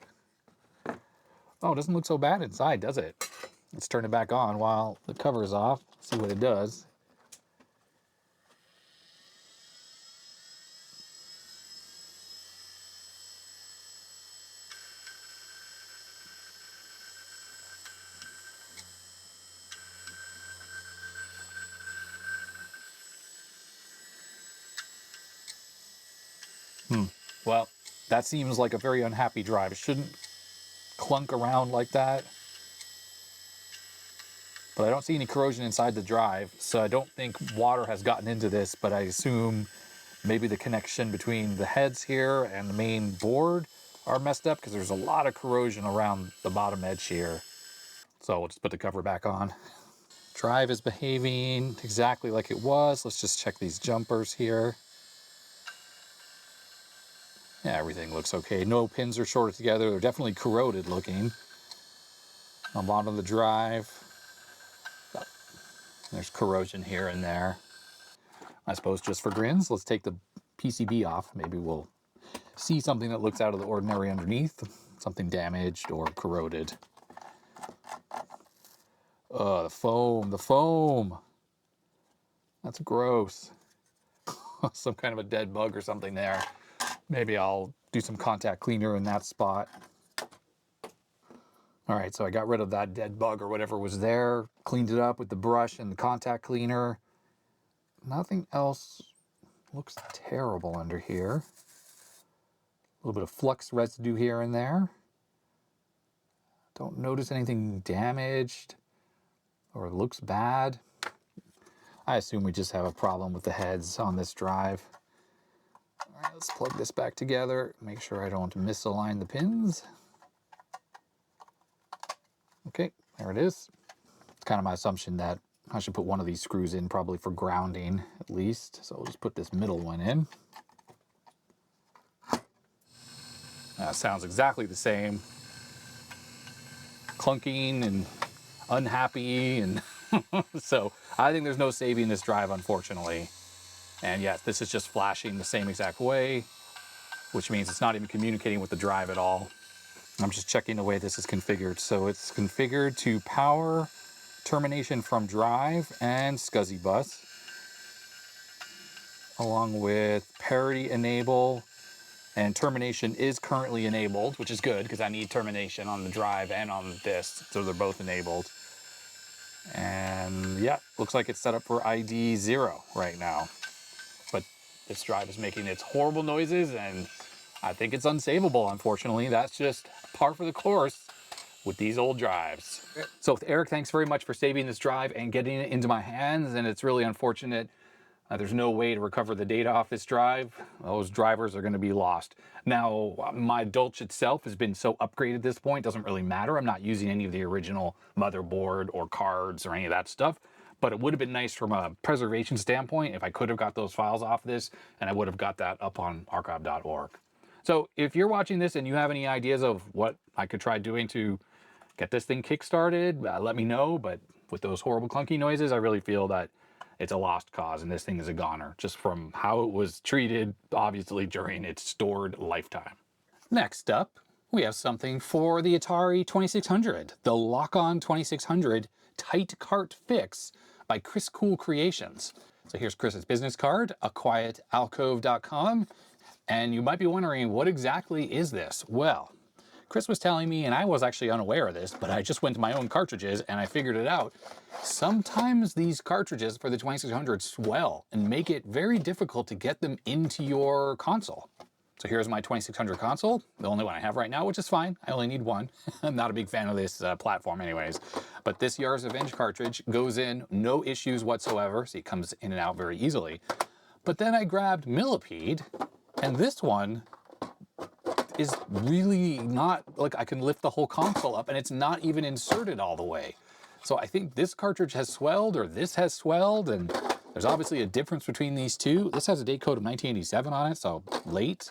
Oh, it doesn't look so bad inside, does it? Let's turn it back on while the cover is off, see what it does. Well, that seems like a very unhappy drive. It shouldn't clunk around like that. But I don't see any corrosion inside the drive, so I don't think water has gotten into this, but I assume maybe the connection between the heads here and the main board are messed up because there's a lot of corrosion around the bottom edge here. So we'll just put the cover back on. Drive is behaving exactly like it was. Let's just check these jumpers here. Yeah, everything looks okay. No pins are shorted together. They're definitely corroded looking. On the bottom of the drive, there's corrosion here and there. I suppose just for grins, let's take the PCB off. Maybe we'll see something that looks out of the ordinary underneath. Something damaged or corroded. The foam. That's gross. Some kind of a dead bug or something there. Maybe I'll do some contact cleaner in that spot. All right, so I got rid of that dead bug or whatever was there, cleaned it up with the brush and the contact cleaner. Nothing else looks terrible under here. A little bit of flux residue here and there. Don't notice anything damaged or looks bad. I assume we just have a problem with the heads on this drive. All right, let's plug this back together. Make sure I don't misalign the pins. Okay, there it is. It's kind of my assumption that I should put one of these screws in probably for grounding at least. So we'll just put this middle one in. Sounds exactly the same. Clunking and unhappy, and so I think there's no saving this drive, unfortunately. And yes, this is just flashing the same exact way, which means it's not even communicating with the drive at all. I'm just checking the way this is configured. So it's configured to power, termination from drive, and SCSI bus, along with parity enable, and termination is currently enabled, which is good because I need termination on the drive and on this, so they're both enabled. And yeah, looks like it's set up for ID 0 right now. But this drive is making its horrible noises, and I think it's unsavable, unfortunately. That's just par for the course with these old drives. So Eric, thanks very much for saving this drive and getting it into my hands, and it's really unfortunate. There's no way to recover the data off this drive. Those drivers are going to be lost. Now, my Dolch itself has been so upgraded at this point, doesn't really matter. I'm not using any of the original motherboard or cards or any of that stuff. But it would have been nice from a preservation standpoint if I could have got those files off this, and I would have got that up on archive.org. So if you're watching this and you have any ideas of what I could try doing to get this thing kickstarted, let me know. But with those horrible clunky noises, I really feel that it's a lost cause and this thing is a goner, just from how it was treated, obviously, during its stored lifetime. Next up, we have something for the Atari 2600, the Lock-On 2600 Tight Cart Fix by Chris Cool Creations. So here's Chris's business card, aquietalcove.com, and you might be wondering, what exactly is this? Well, Chris was telling me, and I was actually unaware of this, but I just went to my own cartridges and I figured it out. Sometimes these cartridges for the 2600 swell and make it very difficult to get them into your console. So here's my 2600 console, the only one I have right now, which is fine. I only need one. I'm not a big fan of this platform anyways. But this Yar's Revenge cartridge goes in, no issues whatsoever. See, it comes in and out very easily. But then I grabbed Millipede, and this one is really not, like, I can lift the whole console up and it's not even inserted all the way. So I think this cartridge has swelled, or this has swelled, and there's obviously a difference between these two. This has a date code of 1987 on it, so late,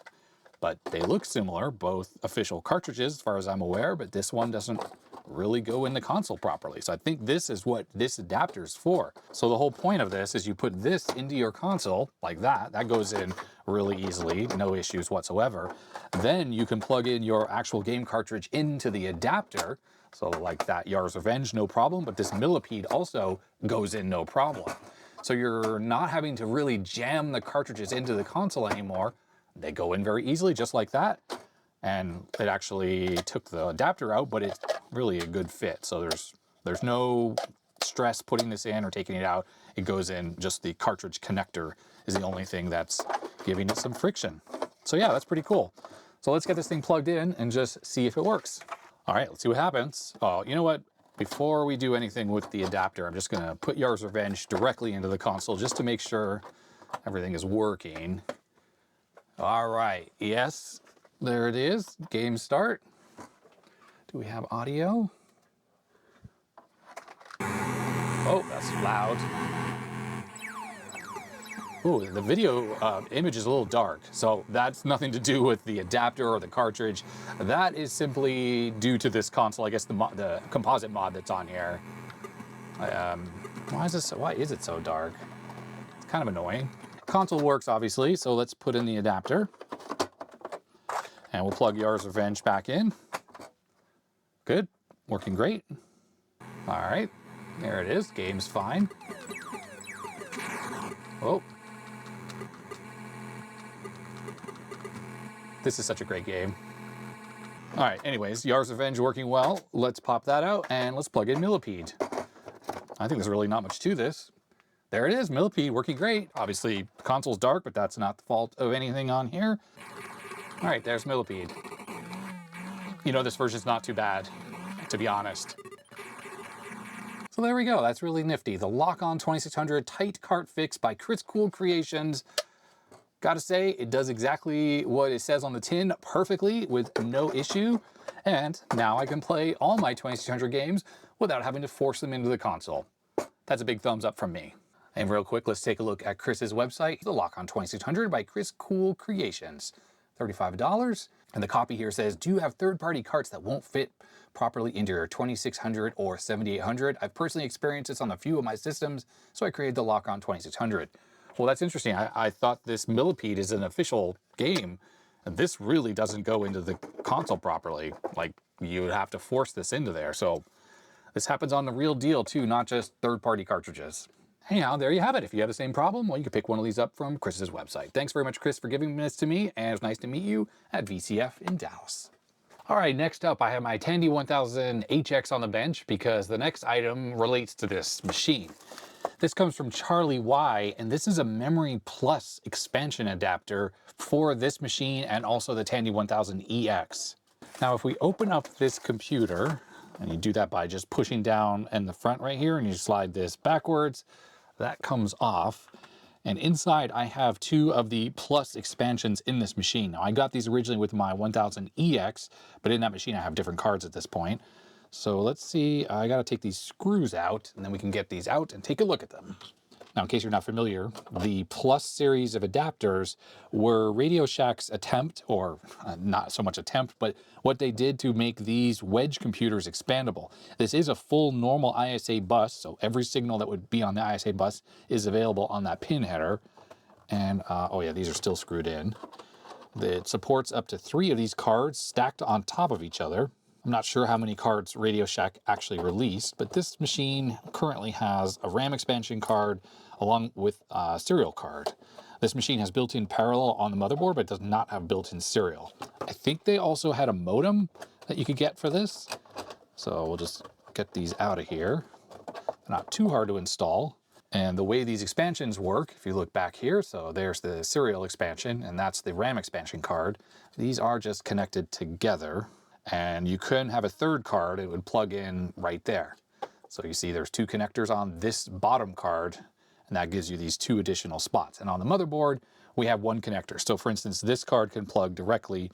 but they look similar, both official cartridges as far as I'm aware, but this one doesn't really go in the console properly. So I think this is what this adapter is for. So the whole point of this is you put this into your console like that. That goes in really easily, no issues whatsoever. Then you can plug in your actual game cartridge into the adapter. So like that Yar's Revenge, no problem, but this Millipede also goes in no problem. So you're not having to really jam the cartridges into the console anymore. They go in very easily, just like that. And it actually took the adapter out, but it's really a good fit. So there's no stress putting this in or taking it out. It goes in, just the cartridge connector is the only thing that's giving it some friction. So yeah, that's pretty cool. So let's get this thing plugged in and just see if it works. All right, let's see what happens. Oh, you know what? Before we do anything with the adapter, I'm just gonna put Yar's Revenge directly into the console just to make sure everything is working. All right, yes, there it is, game start. Do we have audio? Oh, that's loud. Ooh, the video image is a little dark, so that's nothing to do with the adapter or the cartridge. That is simply due to this console, I guess the composite mod that's on here. Why is it so dark? It's kind of annoying. Console works, obviously, so let's put in the adapter. And we'll plug Yar's Revenge back in. Good, working great. All right, there it is, game's fine. Oh. This is such a great game. All right, anyways, Yar's Revenge working well. Let's pop that out and let's plug in Millipede. I think there's really not much to this. There it is, Millipede working great. Obviously, the console's dark, but that's not the fault of anything on here. All right, there's Millipede. You know, this version's not too bad, to be honest. So there we go, that's really nifty. The Lock-On 2600 Tight Cart Fix by Chris Cool Creations. Gotta say, it does exactly what it says on the tin perfectly with no issue. And now I can play all my 2600 games without having to force them into the console. That's a big thumbs up from me. And real quick, let's take a look at Chris's website, the Lock-On 2600 by Chris Cool Creations. $35. And the copy here says, do you have third-party carts that won't fit properly into your 2600 or 7800? I've personally experienced this on a few of my systems, so I created the Lock-On 2600. Well, that's interesting. I thought this Millipede is an official game, and this really doesn't go into the console properly. Like, you would have to force this into there. So this happens on the real deal too, not just third-party cartridges. Anyhow, there you have it. If you have the same problem, well, you can pick one of these up from Chris's website. Thanks very much, Chris, for giving this to me, and it's nice to meet you at VCF in Dallas. All right, next up, I have my Tandy 1000 HX on the bench because the next item relates to this machine. This comes from Charlie Y, and this is a Memory Plus expansion adapter for this machine and also the Tandy 1000 EX. Now, if we open up this computer, and you do that by just pushing down in the front right here, and you slide this backwards, that comes off. And inside I have two of the Plus expansions in this machine. Now I got these originally with my 1000 EX, but in that machine I have different cards at this point. So let's see, I gotta take these screws out and then we can get these out and take a look at them. Now, in case you're not familiar, the Plus series of adapters were Radio Shack's attempt, or not so much attempt, but what they did to make these wedge computers expandable. This is a full normal ISA bus, so every signal that would be on the ISA bus is available on that pin header. And, oh yeah, these are still screwed in. It supports up to 3 of these cards stacked on top of each other. I'm not sure how many cards Radio Shack actually released, but this machine currently has a RAM expansion card along with a serial card. This machine has built-in parallel on the motherboard, but does not have built-in serial. I think they also had a modem that you could get for this. So we'll just get these out of here. They're not too hard to install. And the way these expansions work, if you look back here, so there's the serial expansion, and that's the RAM expansion card. These are just connected together. And you couldn't have a third card, it would plug in right there. So you see there's 2 connectors on this bottom card, and that gives you these 2 additional spots. And on the motherboard, we have 1 connector. So for instance, this card can plug directly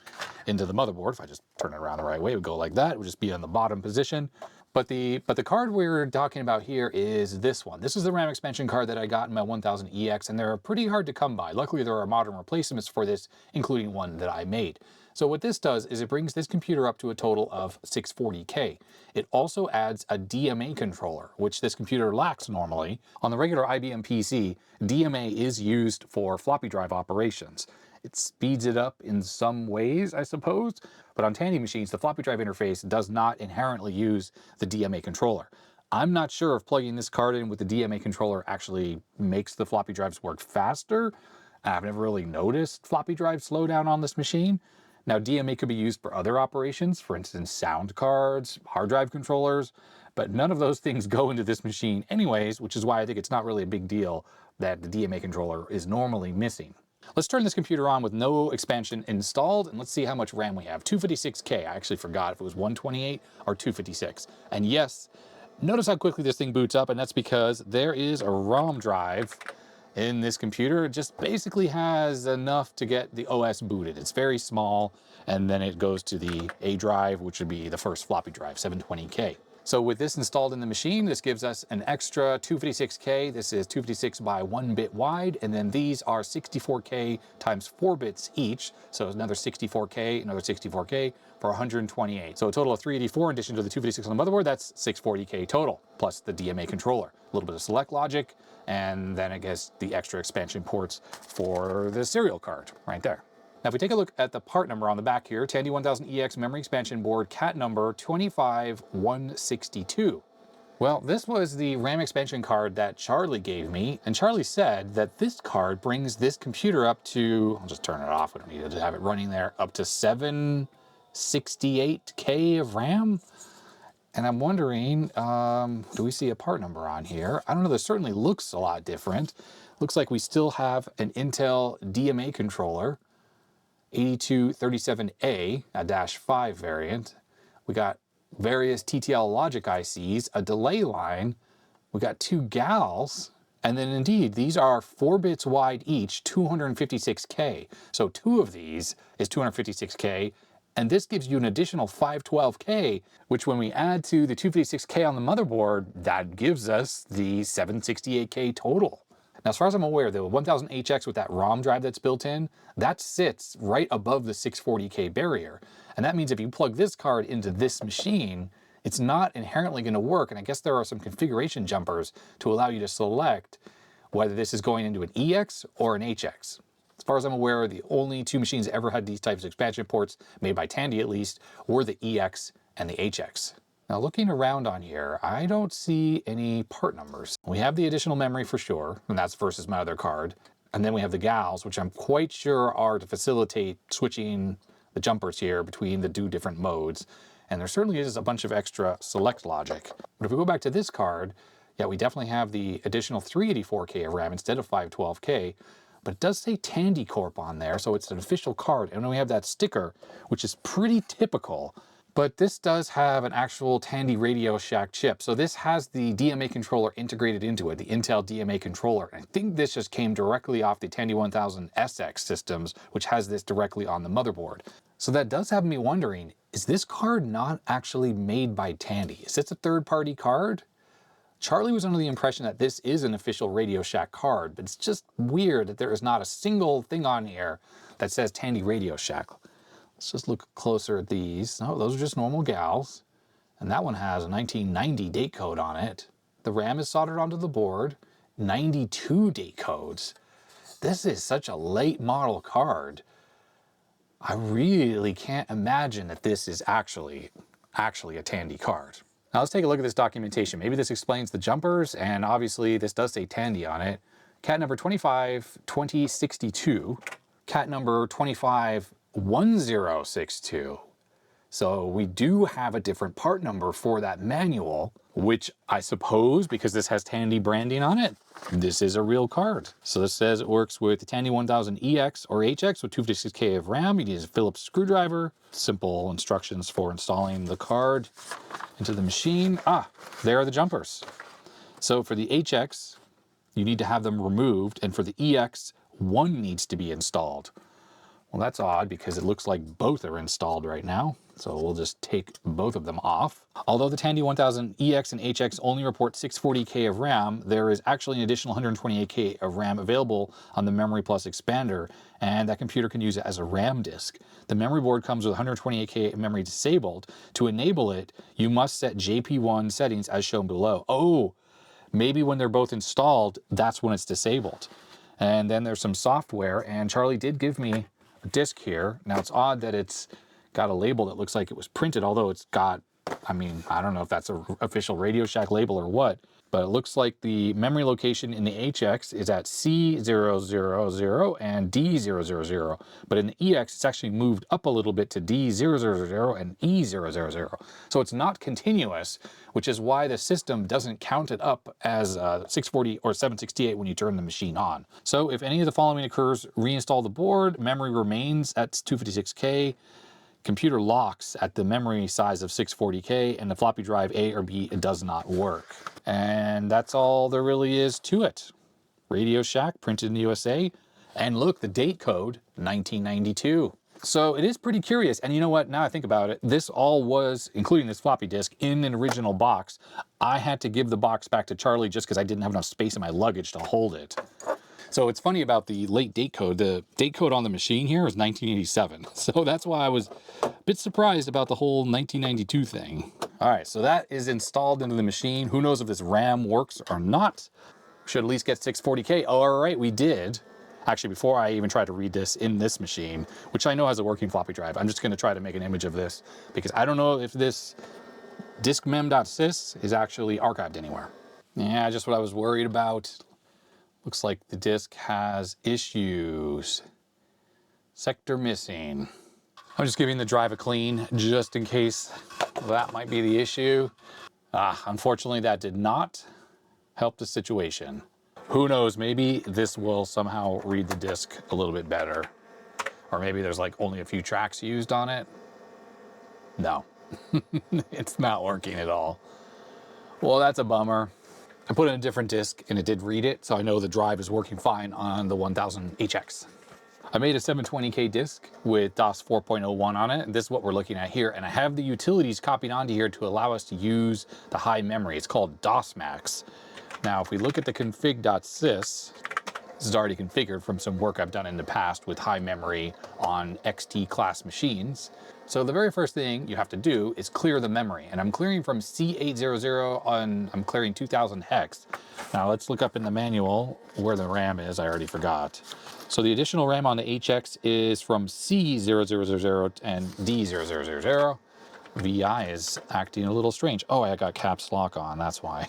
into the motherboard. If I just turn it around the right way, it would go like that. It would just be on the bottom position. But the card we're talking about here is this one. This is the RAM expansion card that I got in my 1000 EX, and they're pretty hard to come by. Luckily, there are modern replacements for this, including one that I made. So what this does is it brings this computer up to a total of 640K. It also adds a DMA controller, which this computer lacks normally. On the regular IBM PC, DMA is used for floppy drive operations. It speeds it up in some ways, I suppose, but on Tandy machines, the floppy drive interface does not inherently use the DMA controller. I'm not sure if plugging this card in with the DMA controller actually makes the floppy drives work faster. I've never really noticed floppy drive slowdown on this machine. Now, DMA could be used for other operations, for instance, sound cards, hard drive controllers, but none of those things go into this machine anyways, which is why I think it's not really a big deal that the DMA controller is normally missing. Let's turn this computer on with no expansion installed, and let's see how much RAM we have. 256K, I actually forgot if it was 128 or 256. And yes, notice how quickly this thing boots up, and that's because there is a ROM drive in this computer. It just basically has enough to get the OS booted. It's very small, and then it goes to the A drive, which would be the first floppy drive, 720K. So with this installed in the machine, this gives us an extra 256K. This is 256 by 1 bit wide, and then these are 64K times 4 bits each. So another 64K, another 64K for 128. So a total of 384 in addition to the 256 on the motherboard. That's 640K total, plus the DMA controller. A little bit of select logic, and then I guess the extra expansion ports for the serial card right there. Now, if we take a look at the part number on the back here, Tandy 1000 EX memory expansion board, cat number 25162. Well, this was the RAM expansion card that Charlie gave me, and Charlie said that this card brings this computer up to, I'll just turn it off, we don't need to have it running there, up to 7 768K of RAM. And I'm wondering, do we see a part number on here? I don't know, this certainly looks a lot different. Looks like we still have an Intel DMA controller, 8237A, a -5 variant. We got various TTL logic ICs, a delay line, we got 2 GALs, and then indeed, these are 4 bits wide each, 256K. So 2 of these is 256K, and this gives you an additional 512K, which when we add to the 256K on the motherboard, that gives us the 768K total. Now, as far as I'm aware, the 1000HX with that ROM drive that's built in, that sits right above the 640K barrier. And that means if you plug this card into this machine, it's not inherently going to work. And I guess there are some configuration jumpers to allow you to select whether this is going into an EX or an HX. As far as I'm aware, the only 2 machines that ever had these types of expansion ports, made by Tandy at least, were the EX and the HX. Now looking around on here, I don't see any part numbers. We have the additional memory for sure, and that's versus my other card. And then we have the GALs, which I'm quite sure are to facilitate switching the jumpers here between the 2 different modes. And there certainly is a bunch of extra select logic. But if we go back to this card, yeah, we definitely have the additional 384K of RAM instead of 512K. But it does say Tandy Corp on there, so it's an official card. And then we have that sticker, which is pretty typical. But this does have an actual Tandy Radio Shack chip. So this has the DMA controller integrated into it, the Intel DMA controller. And I think this just came directly off the Tandy 1000 SX systems, which has this directly on the motherboard. So that does have me wondering, is this card not actually made by Tandy? Is this a third-party card? Charlie was under the impression that this is an official Radio Shack card, but it's just weird that there is not a single thing on here that says Tandy Radio Shack. Let's just look closer at these. Oh, those are just normal GALs. And that one has a 1990 date code on it. The RAM is soldered onto the board. 92 date codes. This is such a late model card. I really can't imagine that this is actually a Tandy card. Now let's take a look at this documentation. Maybe this explains the jumpers, and obviously this does say Tandy on it. Cat number 252062. Cat number 251062. So we do have a different part number for that manual, which I suppose, because this has Tandy branding on it, this is a real card. So this says it works with the Tandy 1000 EX or HX with 256K of RAM. You need a Phillips screwdriver. Simple instructions for installing the card into the machine. Ah, there are the jumpers. So for the HX, you need to have them removed, and for the EX, one needs to be installed. Well, that's odd because it looks like both are installed right now. So we'll just take both of them off. Although the Tandy 1000 EX and HX only report 640K of RAM, there is actually an additional 128K of RAM available on the Memory Plus Expander, and that computer can use it as a RAM disk. The memory board comes with 128K memory disabled. To enable it, you must set JP1 settings as shown below. Oh, maybe when they're both installed, that's when it's disabled. And then there's some software, and Charlie did give me a disk here. Now it's odd that it's got a label that looks like it was printed, although it's got, I mean, I don't know if that's an official Radio Shack label or what, but it looks like the memory location in the HX is at C000 and D000, but in the EX, it's actually moved up a little bit to D000 and E000. So it's not continuous, which is why the system doesn't count it up as 640 or 768 when you turn the machine on. So if any of the following occurs, reinstall the board, memory remains at 256K, computer locks at the memory size of 640K, and the floppy drive A or B does not work. And that's all there really is to it. Radio Shack, printed in the USA, and look, the date code, 1992. So it is pretty curious, and you know what, now I think about it, this all was, including this floppy disk, in an original box. I had to give the box back to Charlie just because I didn't have enough space in my luggage to hold it. So it's funny about the late date code. The date code on the machine here is 1987. So that's why I was a bit surprised about the whole 1992 thing. All right, so that is installed into the machine. Who knows if this RAM works or not? Should at least get 640K. Oh, all right, we did. Actually, before I even try to read this in this machine, which I know has a working floppy drive, I'm just gonna try to make an image of this because I don't know if this diskmem.sys is actually archived anywhere. Yeah, just what I was worried about. Looks like the disk has issues. Sector missing. I'm just giving the drive a clean just in case that might be the issue. Unfortunately, that did not help the situation. Who knows, maybe this will somehow read the disc a little bit better. Or maybe there's like only a few tracks used on it. No, it's not working at all. Well, that's a bummer. I put in a different disc and it did read it, so I know the drive is working fine on the 1000HX. I made a 720K disc with DOS 4.01 on it, and this is what we're looking at here. And I have the utilities copied onto here to allow us to use the high memory. It's called DOSMAX. Now, if we look at the config.sys, this is already configured from some work I've done in the past with high memory on XT class machines. So the very first thing you have to do is clear the memory. And I'm clearing from C800 on, I'm clearing 2000 hex. Now let's look up in the manual where the RAM is. I already forgot. So the additional RAM on the HX is from C0000 and D0000. VI is acting a little strange. Oh, I got caps lock on, that's why.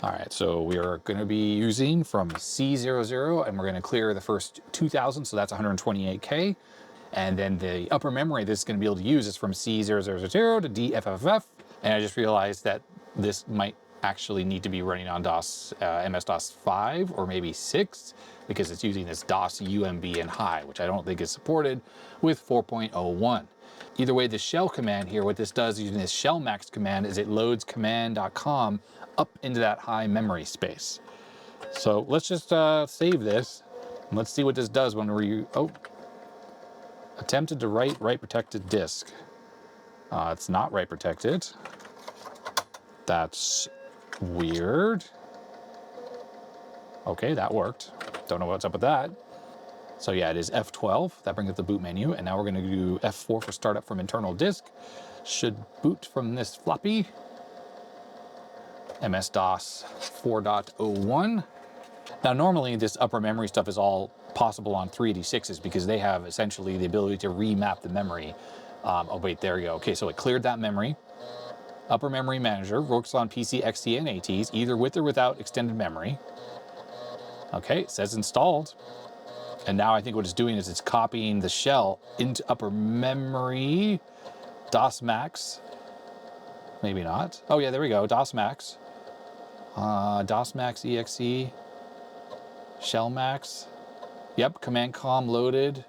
All right, so we are going to be using from C00, and we're going to clear the first 2000, so that's 128K. And then the upper memory this is going to be able to use is from C000 to DFFF. And I just realized that this might actually need to be running on DOS, MS-DOS 5 or maybe 6, because it's using this DOS UMB and high, which I don't think is supported with 4.01. Either way, the shell command here, what this does using this shellmax command is it loads command.com up into that high memory space. So let's just save this and let's see what this does when we, attempted to write protected disk. It's not write protected. That's weird. Okay, that worked. Don't know what's up with that. So yeah, it is F12. That brings up the boot menu. And now we're going to do F4 for startup from internal disk. Should boot from this floppy. MS-DOS 4.01. Now normally this upper memory stuff is all possible on 386s because they have essentially the ability to remap the memory. Oh wait, there you go. Okay, so it cleared that memory. Upper memory manager works on PC, XT, and ATs, either with or without extended memory. Okay, it says installed. And now I think what it's doing is it's copying the shell into upper memory. DOSMAX. Maybe not. Oh yeah, there we go, DOSMAX. DOSMAX EXE. Shellmax. Yep, command com loaded.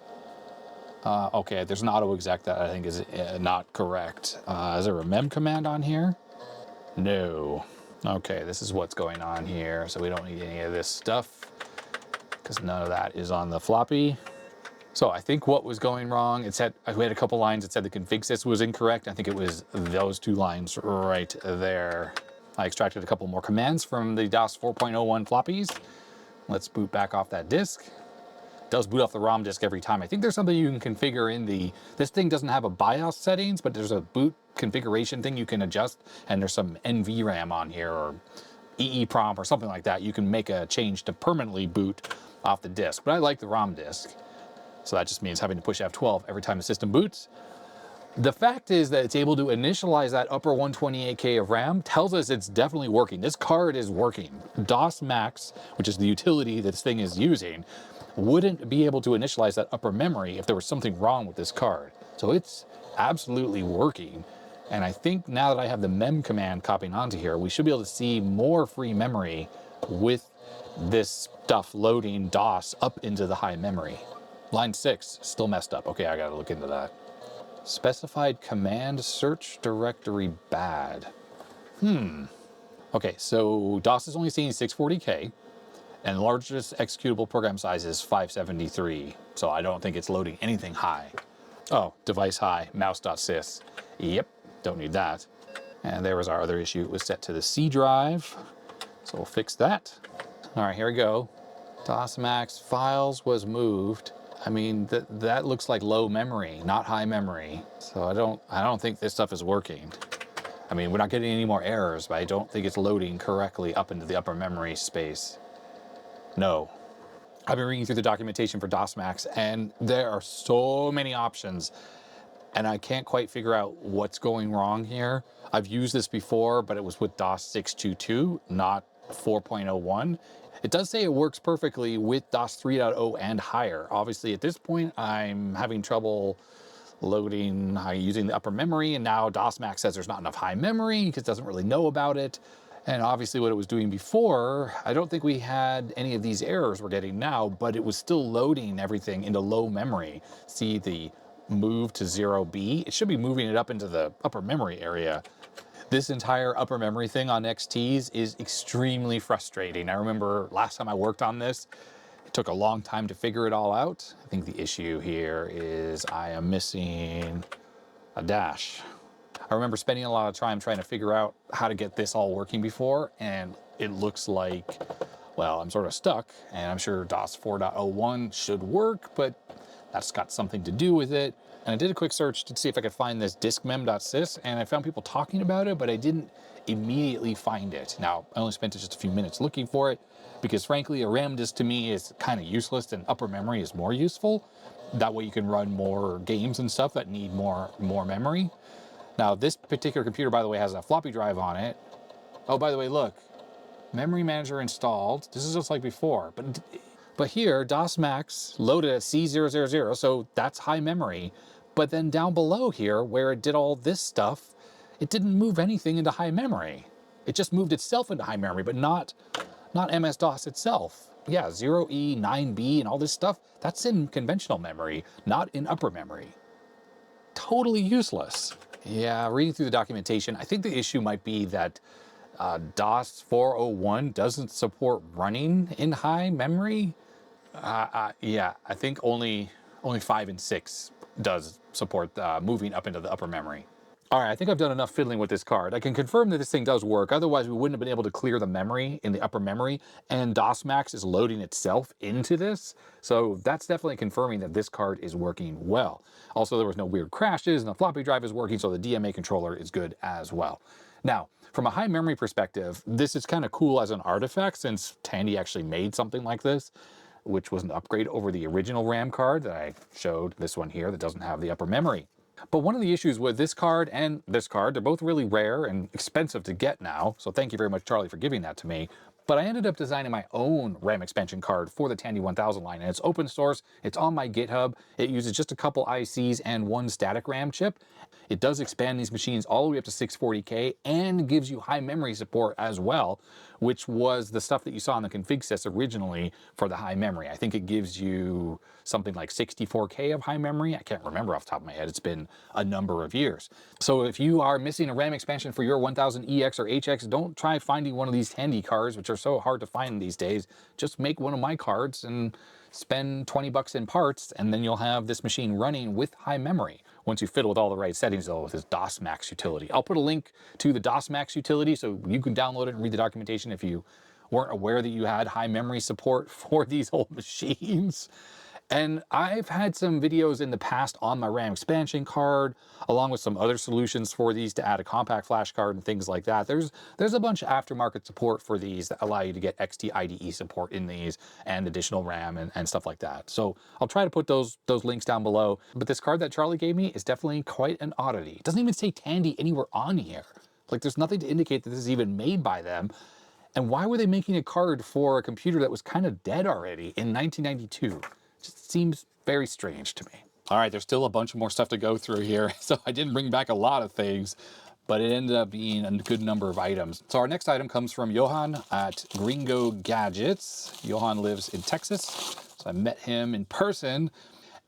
Okay, there's an auto exec that I think is not correct. Is there a mem command on here? No. Okay, this is what's going on here. So we don't need any of this stuff because none of that is on the floppy. So I think what was going wrong, it said, we had a couple lines that said the config sys was incorrect. I think it was those two lines right there. I extracted a couple more commands from the DOS 4.01 floppies. Let's boot back off that disk. It does boot off the ROM disk every time. I think there's something you can configure in the, this thing doesn't have a BIOS settings, but there's a boot configuration thing you can adjust, and there's some NVRAM on here or EEPROM or something like that. You can make a change to permanently boot off the disk, but I like the ROM disk. So that just means having to push F12 every time the system boots. The fact is that it's able to initialize that upper 128K of RAM tells us it's definitely working. This card is working. DOSMAX, which is the utility that this thing is using, wouldn't be able to initialize that upper memory if there was something wrong with this card. So it's absolutely working. And I think now that I have the mem command copying onto here, we should be able to see more free memory with this stuff loading DOS up into the high memory. Line 6, still messed up. Okay, I gotta look into that. Specified command search directory bad. Okay, so DOS is only seeing 640K, and the largest executable program size is 573. So I don't think it's loading anything high. Oh, device high, mouse.sys. Yep, don't need that. And there was our other issue. It was set to the C drive. So we'll fix that. All right, here we go. DOSMAX files was moved. I mean, that looks like low memory, not high memory. So I don't think this stuff is working. I mean, we're not getting any more errors, but I don't think it's loading correctly up into the upper memory space. No. I've been reading through the documentation for DOSMAX, and there are so many options, and I can't quite figure out what's going wrong here. I've used this before, but it was with DOS 622, not 4.01. It does say it works perfectly with DOS 3.0 and higher. Obviously, at this point, I'm having trouble loading using the upper memory, and now DOSMAX says there's not enough high memory because it doesn't really know about it. And obviously what it was doing before, I don't think we had any of these errors we're getting now, but it was still loading everything into low memory. See the move to 0B? It should be moving it up into the upper memory area. This entire upper memory thing on XTs is extremely frustrating. I remember last time I worked on this, it took a long time to figure it all out. I think the issue here is I am missing a dash. I remember spending a lot of time trying to figure out how to get this all working before, and it looks like, well, I'm sort of stuck, and I'm sure DOS 4.01 should work, but that's got something to do with it. And I did a quick search to see if I could find this diskmem.sys, and I found people talking about it, but I didn't immediately find it. Now, I only spent just a few minutes looking for it, because frankly, a RAM disk to me is kind of useless, and upper memory is more useful. That way you can run more games and stuff that need more memory. Now, this particular computer, by the way, has a floppy drive on it. Oh, by the way, look, memory manager installed. This is just like before, but here, DOSMAX loaded at C000, so that's high memory. But then down below here, where it did all this stuff, it didn't move anything into high memory. It just moved itself into high memory, but not MS-DOS itself. Yeah, 0E, 9B, and all this stuff, that's in conventional memory, not in upper memory. Totally useless. Yeah, reading through the documentation, I think the issue might be that DOS 401 doesn't support running in high memory. Yeah, I think only 5 and 6 does support moving up into the upper memory. All right, I think I've done enough fiddling with this card. I can confirm that this thing does work. Otherwise, we wouldn't have been able to clear the memory in the upper memory, and DOSMAX is loading itself into this. So that's definitely confirming that this card is working well. Also, there was no weird crashes, and the floppy drive is working, so the DMA controller is good as well. Now, from a high memory perspective, this is kind of cool as an artifact, since Tandy actually made something like this, which was an upgrade over the original RAM card that I showed, this one here that doesn't have the upper memory. But one of the issues with this card and this card, they're both really rare and expensive to get now, so thank you very much, Charlie, for giving that to me. But I ended up designing my own RAM expansion card for the Tandy 1000 line, and it's open source, it's on my GitHub, it uses just a couple ICs and one static RAM chip. It does expand these machines all the way up to 640K and gives you high memory support as well, which was the stuff that you saw in the config sets originally for the high memory. I think it gives you something like 64K of high memory. I can't remember off the top of my head. It's been a number of years. So if you are missing a RAM expansion for your 1000EX or HX, don't try finding one of these Tandy cards, which are so hard to find these days. Just make one of my cards and spend 20 bucks in parts, and then you'll have this machine running with high memory. Once you fiddle with all the right settings, though, with this DOSMAX utility. I'll put a link to the DOSMAX utility so you can download it and read the documentation if you weren't aware that you had high memory support for these old machines. And I've had some videos in the past on my RAM expansion card, along with some other solutions for these to add a compact flash card and things like that. There's a bunch of aftermarket support for these that allow you to get XT IDE support in these and additional RAM and stuff like that. So I'll try to put those links down below. But this card that Charlie gave me is definitely quite an oddity. It doesn't even say Tandy anywhere on here. Like, there's nothing to indicate that this is even made by them. And why were they making a card for a computer that was kind of dead already in 1992? Just seems very strange to me. All right, there's still a bunch more stuff to go through here, so I didn't bring back a lot of things, but it ended up being a good number of items. So our next item comes from Johan at Gringo Gadgets. Johan lives in Texas, so I met him in person.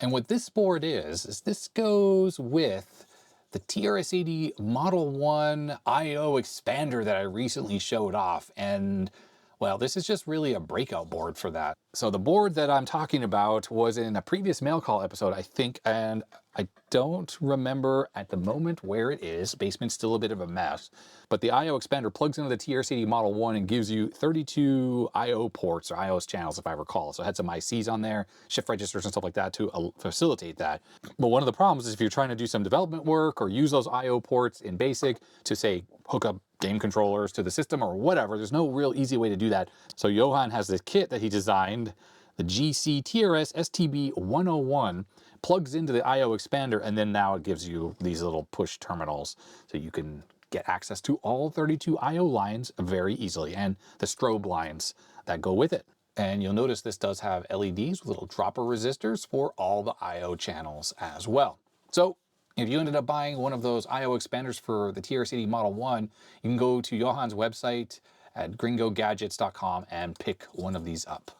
And what this board is this goes with the TRS-80 Model 1 IO Expander that I recently showed off. And well, this is just really a breakout board for that. So the board that I'm talking about was in a previous mail call episode, I think, and I don't remember at the moment where it is. Basement's still a bit of a mess. But the IO Expander plugs into the TRS-80 Model 1 and gives you 32 IO ports, or IOS channels, if I recall. So it had some ICs on there, shift registers and stuff like that to facilitate that. But one of the problems is if you're trying to do some development work or use those IO ports in BASIC to, say, hook up game controllers to the system or whatever, there's no real easy way to do that. So Johan has this kit that he designed, the GC TRS-STB 101, plugs into the IO Expander, and then now it gives you these little push terminals so you can get access to all 32 IO lines very easily, and the strobe lines that go with it. And you'll notice this does have LEDs with little dropper resistors for all the IO channels as well. So if you ended up buying one of those IO expanders for the TRS-80 Model 1, you can go to Johan's website at gringogadgets.com and pick one of these up.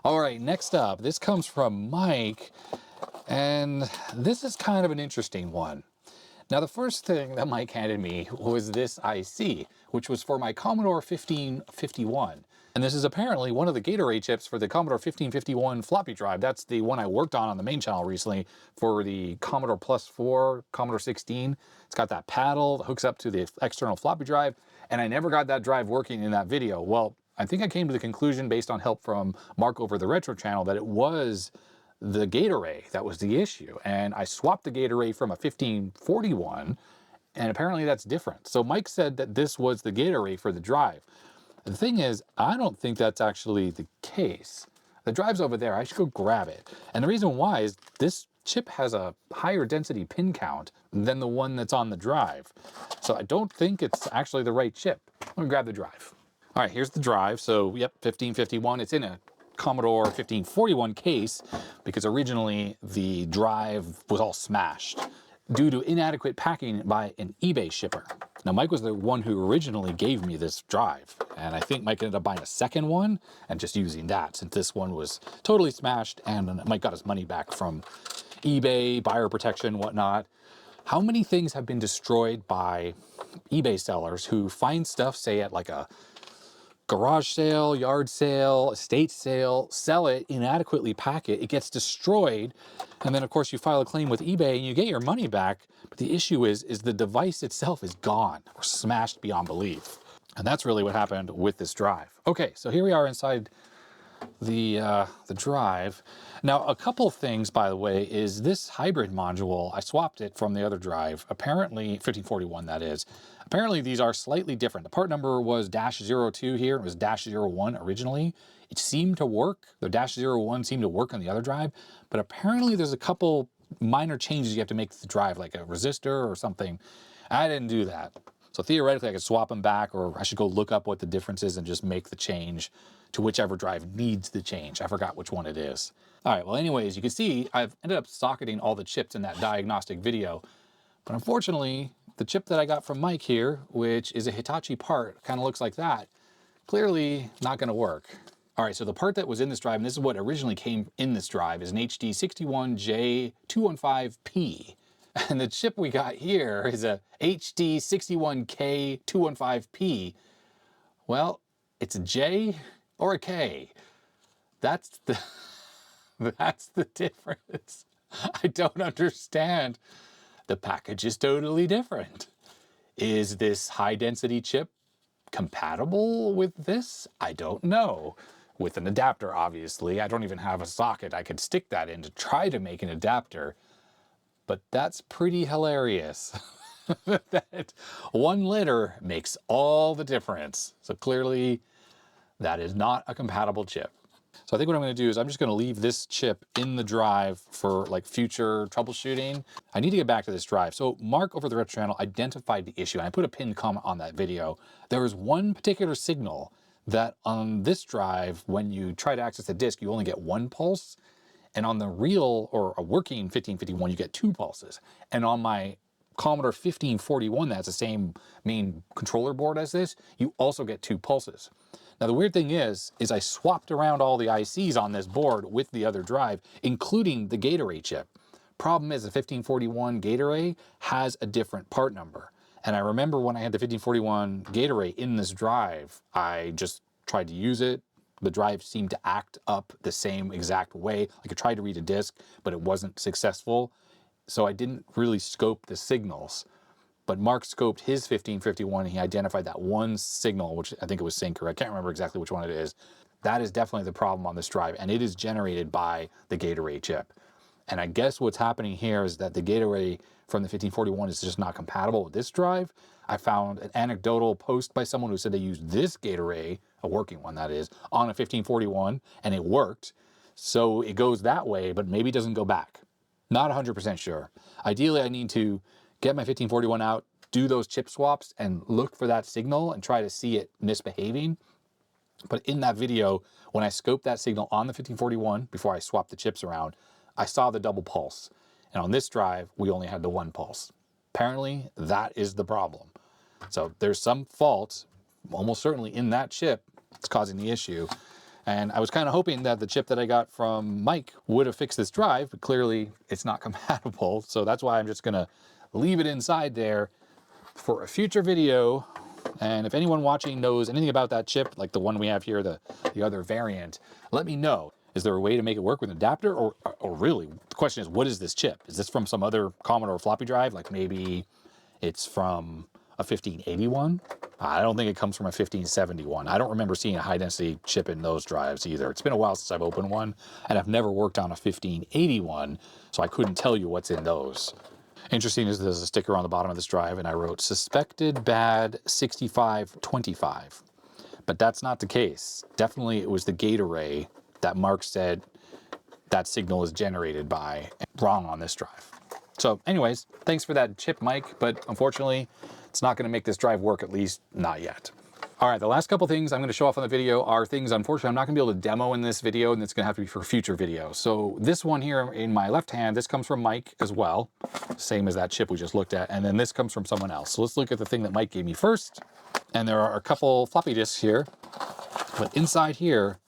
All right, next up, this comes from Mike, and this is kind of an interesting one. Now, the first thing that Mike handed me was this IC, which was for my Commodore 1551. And this is apparently one of the Gatorade chips for the Commodore 1551 floppy drive. That's the one I worked on the main channel recently for the Commodore Plus 4, Commodore 16. It's got that paddle that hooks up to the external floppy drive, and I never got that drive working in that video. Well, I think I came to the conclusion based on help from Mark over the Retro channel that it was the gate array that was the issue. And I swapped the gate array from a 1541, and apparently that's different. So Mike said that this was the gate array for the drive. The thing is, I don't think that's actually the case. The drive's over there. I should go grab it. And the reason why is this chip has a higher density pin count than the one that's on the drive. So I don't think it's actually the right chip. I'm gonna grab the drive. All right, here's the drive. So yep, 1551. It's in a Commodore 1541 case because originally the drive was all smashed due to inadequate packing by an eBay shipper. Now, Mike was the one who originally gave me this drive, and I think Mike ended up buying a second one and just using that since this one was totally smashed, and Mike got his money back from eBay, buyer protection, whatnot. How many things have been destroyed by eBay sellers who find stuff, say at like a garage sale, yard sale, estate sale, sell it, inadequately pack it, it gets destroyed, and then of course you file a claim with eBay and you get your money back, but the issue is the device itself is gone or smashed beyond belief. And that's really what happened with this drive. Okay, so here we are inside the drive. Now, a couple of things, by the way, is this hybrid module, I swapped it from the other drive, apparently, 1541 that is. Apparently these are slightly different. The part number was -02 here, it was -01 originally. It seemed to work, the -01 seemed to work on the other drive, but apparently there's a couple minor changes you have to make to the drive, like a resistor or something. I didn't do that. So theoretically I could swap them back, or I should go look up what the difference is and just make the change to whichever drive needs the change. I forgot which one it is. All right, well anyways, you can see I've ended up socketing all the chips in that diagnostic video, but unfortunately, the chip that I got from Mike here, which is a Hitachi part, kind of looks like that, clearly not gonna work. All right, so the part that was in this drive, and this is what originally came in this drive, is an HD61J215P. And the chip we got here is a HD61K215P. Well, it's a J or a K. That's the difference. I don't understand. The package is totally different. Is this high density chip compatible with this? I don't know. With an adapter, obviously. I don't even have a socket I could stick that in to try to make an adapter. But that's pretty hilarious. That one letter makes all the difference. So clearly that is not a compatible chip. So I think what I'm going to do is I'm just going to leave this chip in the drive for like future troubleshooting. I need to get back to this drive. So Mark over the Retro channel identified the issue, and I put a pinned comment on that video. There was one particular signal that on this drive, when you try to access the disk, you only get one pulse. And on the real or a working 1551, you get two pulses. And on my Commodore 1541, that's the same main controller board as this, you also get two pulses. Now the weird thing is I swapped around all the ICs on this board with the other drive, including the gate array chip. Problem is the 1541 gate array has a different part number. And I remember when I had the 1541 gate array in this drive, I just tried to use it. The drive seemed to act up the same exact way. Like I tried to read a disk, but it wasn't successful. So I didn't really scope the signals. But Mark scoped his 1551 and he identified that one signal, which I think it was sync, or I can't remember exactly which one it is. That is definitely the problem on this drive, and it is generated by the gate array chip. And I guess what's happening here is that the gate array from the 1541 is just not compatible with this drive. I found an anecdotal post by someone who said they used this gate array, a working one that is, on a 1541, and it worked. So it goes that way, but maybe it doesn't go back. Not 100% sure. Ideally, I need to get my 1541 out, do those chip swaps, and look for that signal and try to see it misbehaving. But in that video, when I scoped that signal on the 1541, before I swapped the chips around, I saw the double pulse. And on this drive, we only had the 1 pulse. Apparently, that is the problem. So there's some fault, almost certainly in that chip, that's causing the issue. And I was kind of hoping that the chip that I got from Mike would have fixed this drive, but clearly it's not compatible. So that's why I'm just gonna leave it inside there for a future video. And if anyone watching knows anything about that chip, like the one we have here, the other variant, let me know. Is there a way to make it work with an adapter? Or really, the question is, what is this chip? Is this from some other Commodore floppy drive? Like maybe it's from a 1581? I don't think it comes from a 1571. I don't remember seeing a high density chip in those drives either. It's been a while since I've opened one, and I've never worked on a 1581, so I couldn't tell you what's in those. Interesting is there's a sticker on the bottom of this drive, and I wrote suspected bad 6525. But that's not the case. Definitely it was the gate array that Mark said that signal is generated by. Wrong on this drive. So anyways, thanks for that chip, Mike, but unfortunately, it's not gonna make this drive work, at least not yet. All right, the last couple things I'm gonna show off on the video are things, unfortunately, I'm not gonna be able to demo in this video, and it's gonna have to be for future videos. So this one here in my left hand, this comes from Mike as well, same as that chip we just looked at, and then this comes from someone else. So let's look at the thing that Mike gave me first. And there are a couple floppy disks here, but inside here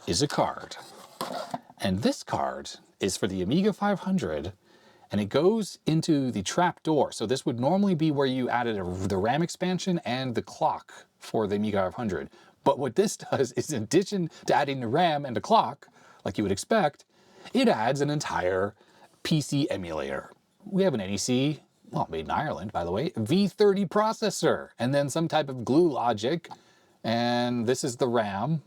is a card. And this card is for the Amiga 500, and it goes into the trap door. So this would normally be where you added the RAM expansion and the clock for the Amiga 500. But what this does is, in addition to adding the RAM and the clock, like you would expect, it adds an entire PC emulator. We have an NEC, well, made in Ireland, by the way, V30 processor, and then some type of glue logic. And this is the RAM.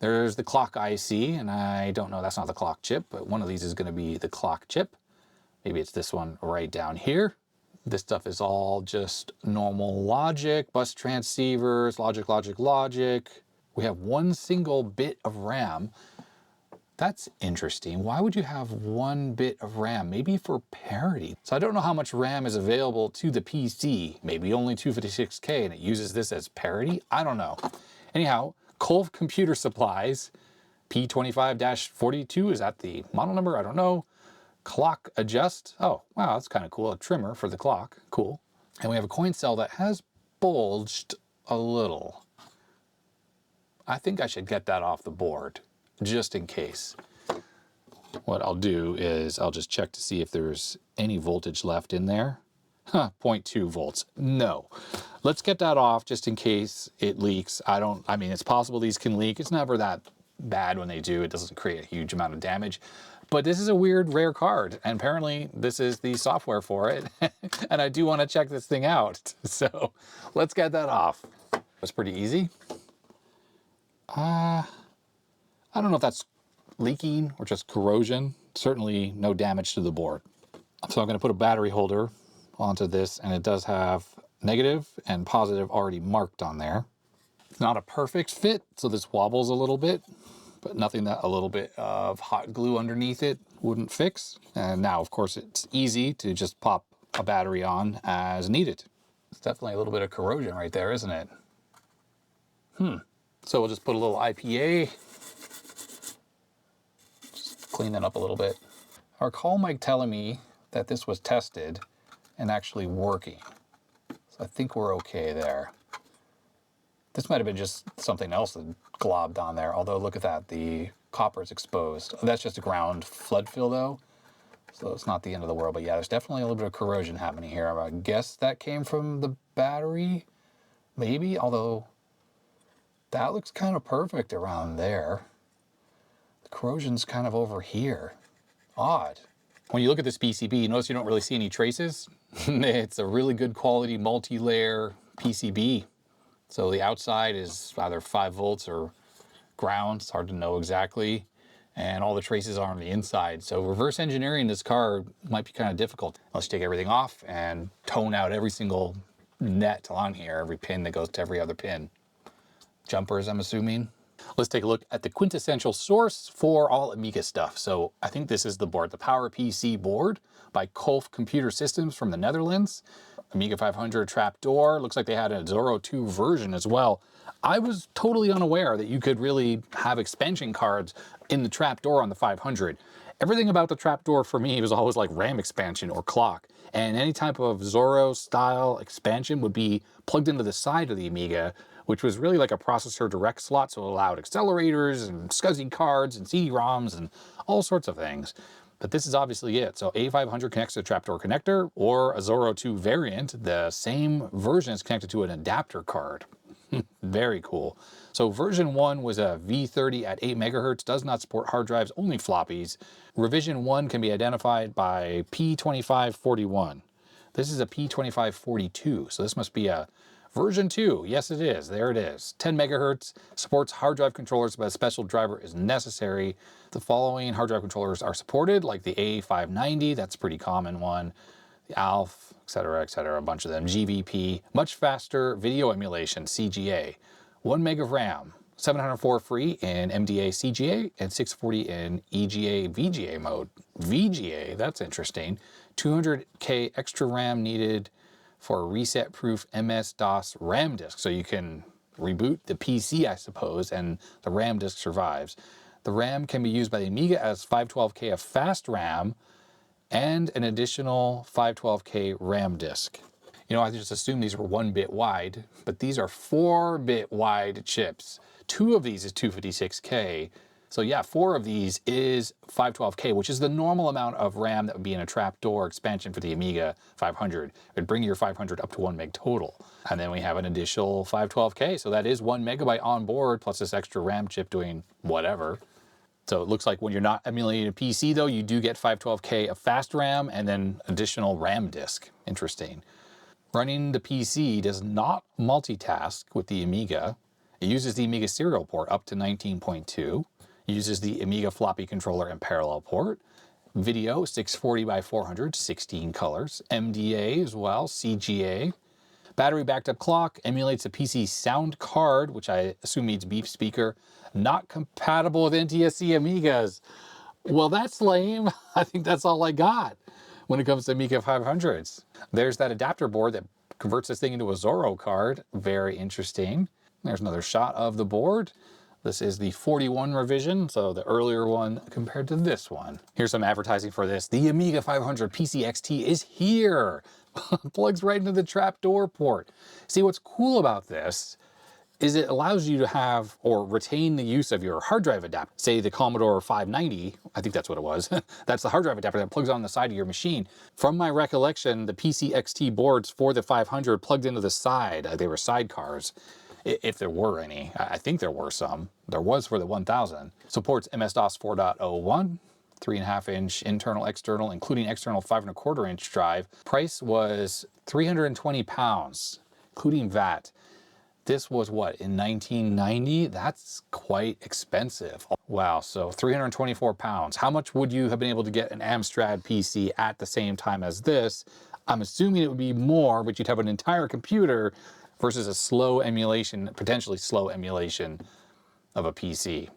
There's the clock IC, and I don't know, that's not the clock chip, but one of these is gonna be the clock chip. Maybe it's this one right down here. This stuff is all just normal logic, bus transceivers, logic. We have one single bit of RAM. That's interesting. Why would you have 1 bit of RAM? Maybe for parity. So I don't know how much RAM is available to the PC. Maybe only 256K, and it uses this as parity? I don't know. Anyhow, Colf Computer Supplies, P25-42, is that the model number? I don't know. Clock adjust. Oh, wow, that's kind of cool. A trimmer for the clock. Cool. And we have a coin cell that has bulged a little. I think I should get that off the board, just in case. What I'll do is I'll just check to see if there's any voltage left in there. 0.2 volts. No. Let's get that off just in case it leaks. I mean, it's possible these can leak. It's never that bad when they do. It doesn't create a huge amount of damage. But this is a weird, rare card, and apparently this is the software for it, and I do want to check this thing out. So let's get that off. It's pretty easy. I don't know if that's leaking or just corrosion. Certainly no damage to the board. So I'm going to put a battery holder onto this, and it does have negative and positive already marked on there. It's not a perfect fit, so this wobbles a little bit, but nothing that a little bit of hot glue underneath it wouldn't fix. And now, of course, it's easy to just pop a battery on as needed. It's definitely a little bit of corrosion right there, isn't it? So we'll just put a little IPA. Just clean that up a little bit. I recall Mike telling me that this was tested and actually working. So I think we're okay there. This might have been just something else that globbed on there, although look at that, the copper is exposed. That's just a ground flood fill though, so it's not the end of the world, but yeah, there's definitely a little bit of corrosion happening here. I guess that came from the battery, maybe, although that looks kind of perfect around there. The corrosion's kind of over here. Odd. When you look at this PCB, you notice you don't really see any traces. It's a really good quality multi-layer PCB. So the outside is either 5 volts or ground, it's hard to know exactly, and all the traces are on the inside. So reverse engineering this card might be kind of difficult unless you take everything off and tone out every single net on here, every pin that goes to every other pin. Jumpers, I'm assuming. Let's take a look at the quintessential source for all Amiga stuff. So I think this is the board, the Power PC board by Colf Computer Systems from the Netherlands. Amiga 500 trapdoor. Looks like they had a Zorro 2 version as well. I was totally unaware that you could really have expansion cards in the trapdoor on the 500. Everything about the trapdoor for me was always like RAM expansion or clock. And any type of Zorro style expansion would be plugged into the side of the Amiga, which was really like a processor direct slot, so it allowed accelerators and SCSI cards and CD-ROMs and all sorts of things. But this is obviously it. So A500 connects to the trapdoor connector, or a Zorro 2 variant, the same version is connected to an adapter card. Very cool. So version 1 was a V30 at 8 megahertz, does not support hard drives, only floppies. Revision 1 can be identified by P2541. This is a P2542, so this must be a version 2. Yes, it is. There it is. 10 megahertz, supports hard drive controllers, but a special driver is necessary. The following hard drive controllers are supported, like the A590, that's a pretty common one. The ALF, etc., a bunch of them. GVP, much faster video emulation, CGA. 1 meg of RAM, 704 free in MDA CGA, and 640 in EGA VGA mode. VGA, that's interesting. 200K extra RAM needed for a reset-proof MS-DOS RAM disk, so you can reboot the PC, I suppose, and the RAM disk survives. The RAM can be used by the Amiga as 512K of fast RAM, and an additional 512K RAM disk. You know, I just assumed these were 1-bit wide, but these are 4-bit wide chips. 2 of these is 256K. So yeah, 4 of these is 512K, which is the normal amount of RAM that would be in a trapdoor expansion for the Amiga 500. It would bring your 500 up to 1 meg total. And then we have an additional 512K, so that is 1 megabyte on board, plus this extra RAM chip doing whatever. So it looks like when you're not emulating a PC though, you do get 512K of fast RAM and then additional RAM disk. Interesting. Running the PC does not multitask with the Amiga. It uses the Amiga serial port up to 19.2. It uses the Amiga floppy controller and parallel port. Video 640 by 400, 16 colors. MDA as well, CGA. Battery backed up clock, emulates a PC sound card, which I assume means beep speaker. Not compatible with NTSC Amigas. Well, that's lame. I think that's all I got when it comes to Amiga 500s. There's that adapter board that converts this thing into a Zorro card. Very interesting. There's another shot of the board. This is the 41 revision, so the earlier one compared to this one. Here's some advertising for this. The Amiga 500 PC XT is here. Plugs right into the trapdoor port. See, what's cool about this is it allows you to have or retain the use of your hard drive adapter. Say the Commodore 590, I think that's what it was. That's the hard drive adapter that plugs on the side of your machine. From my recollection, the PC XT boards for the 500 plugged into the side. They were sidecars, if there were any. I think there were some. There was for the 1000. Supports MS-DOS 4.01. 3.5-inch internal, external, including external 5.25-inch drive. Price was £320, including VAT. This was what, in 1990? That's quite expensive. Wow, so £324. How much would you have been able to get an Amstrad PC at the same time as this? I'm assuming it would be more, but you'd have an entire computer versus a slow emulation, potentially slow emulation of a PC.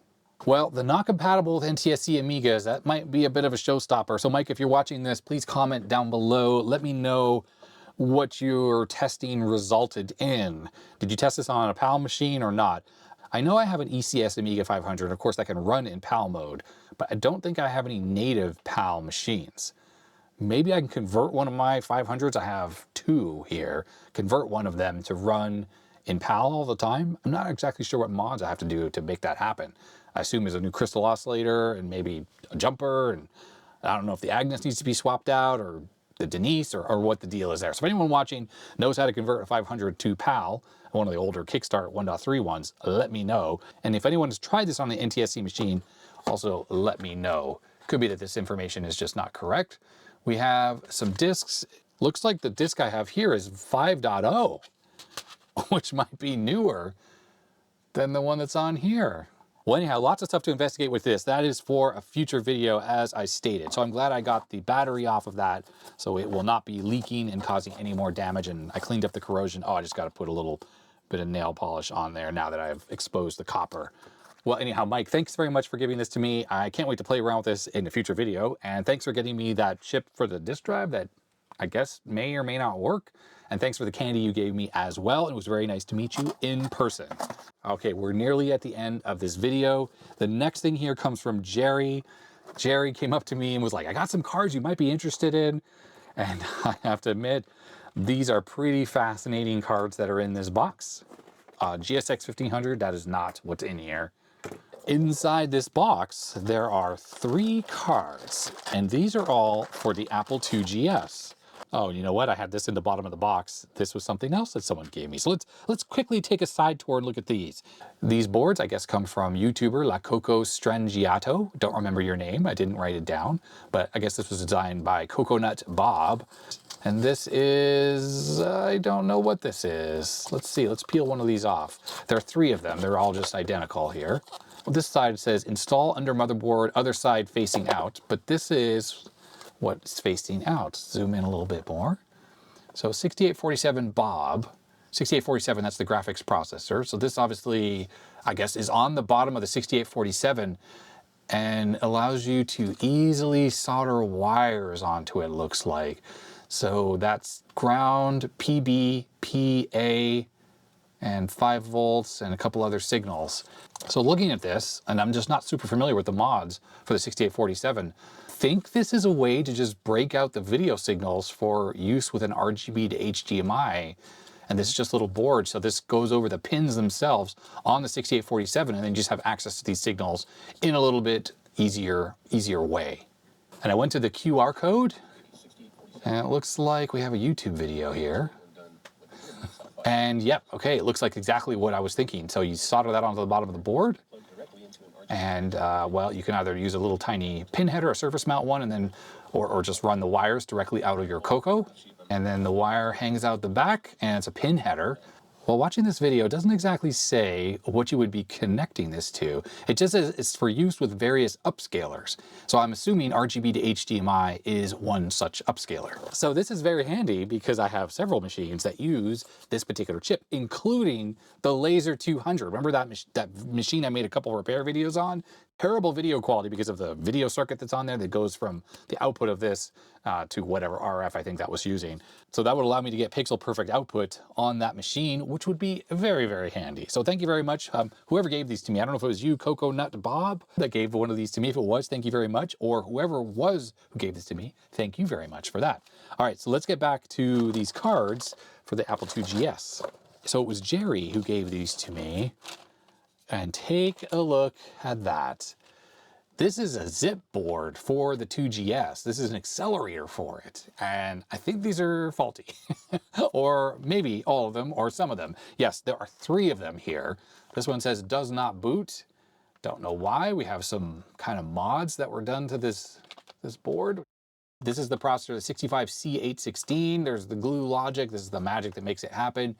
Well, the not compatible with NTSC Amigas, that might be a bit of a showstopper. So Mike, if you're watching this, please comment down below. Let me know what your testing resulted in. Did you test this on a PAL machine or not? I know I have an ECS Amiga 500, of course that can run in PAL mode, but I don't think I have any native PAL machines. Maybe I can convert one of my 500s, I have 2 here, convert one of them to run in PAL all the time. I'm not exactly sure what mods I have to do to make that happen. I assume there's a new crystal oscillator and maybe a jumper, and I don't know if the Agnes needs to be swapped out or the Denise or what the deal is there. So if anyone watching knows how to convert a 500 to PAL, one of the older Kickstart 1.3 ones, let me know. And if anyone has tried this on the NTSC machine, also let me know. Could be that this information is just not correct. We have some discs. Looks like the disc I have here is 5.0, which might be newer than the one that's on here. Well, anyhow, lots of stuff to investigate with this. That is for a future video, as I stated. So I'm glad I got the battery off of that, so it will not be leaking and causing any more damage. And I cleaned up the corrosion. Oh, I just got to put a little bit of nail polish on there now that I've exposed the copper. Well, anyhow, Mike, thanks very much for giving this to me. I can't wait to play around with this in a future video. And thanks for getting me that chip for the disk drive that I guess may or may not work. And thanks for the candy you gave me as well. It was very nice to meet you in person. Okay, we're nearly at the end of this video. The next thing here comes from Jerry. Jerry came up to me and was like, I got some cards you might be interested in. And I have to admit, these are pretty fascinating cards that are in this box. GSX 1500, that is not what's in here. Inside this box, there are 3 cards, and these are all for the Apple IIgs. Oh, you know what? I had this in the bottom of the box. This was something else that someone gave me. So let's quickly take a side tour and look at these. These boards, I guess, come from YouTuber La Coco Strangiato. Don't remember your name. I didn't write it down, but I guess this was designed by Coconut Bob. And this is, I don't know what this is. Let's see, let's peel one of these off. There are 3 of them. They're all just identical here. Well, this side says install under motherboard, other side facing out, but this is what's facing out. Zoom in a little bit more. So 6847 Bob, 6847, that's the graphics processor. So this obviously, I guess, is on the bottom of the 6847 and allows you to easily solder wires onto it, looks like. So that's ground, PB, PA, and 5 volts and a couple other signals. So looking at this, and I'm just not super familiar with the mods for the 6847, think this is a way to just break out the video signals for use with an RGB to HDMI. And this is just a little board, so this goes over the pins themselves on the 6847, and then you just have access to these signals in a little bit easier way. And I went to the QR code, and it looks like we have a YouTube video here. And yep, okay, it looks like exactly what I was thinking. So you solder that onto the bottom of the board, and well, you can either use a little tiny pin header, a surface mount one, and then, or just run the wires directly out of your Coco, and then the wire hangs out the back, and it's a pin header. Well, watching this video, it doesn't exactly say what you would be connecting this to. It just says it's for use with various upscalers. So I'm assuming RGB to HDMI is one such upscaler. So this is very handy because I have several machines that use this particular chip, including the Laser 200. Remember that machine I made a couple repair videos on? Terrible video quality because of the video circuit that's on there that goes from the output of this to whatever RF I think that was using. So that would allow me to get pixel perfect output on that machine, which would be very, very handy. So thank you very much. Whoever gave these to me, I don't know if it was you, Coconut Bob, that gave one of these to me. If it was, thank you very much. Or whoever was who gave this to me, thank you very much for that. All right, so let's get back to these cards for the Apple IIgs. So it was Jerry who gave these to me. And take a look at that. This is a zip board for the 2GS. This is an accelerator for it. And I think these are faulty. Or maybe all of them, or some of them. Yes, there are 3 of them here. This one says does not boot. Don't know why. We have some kind of mods that were done to this board. This is the processor, the 65C816. There's the glue logic. This is the magic that makes it happen.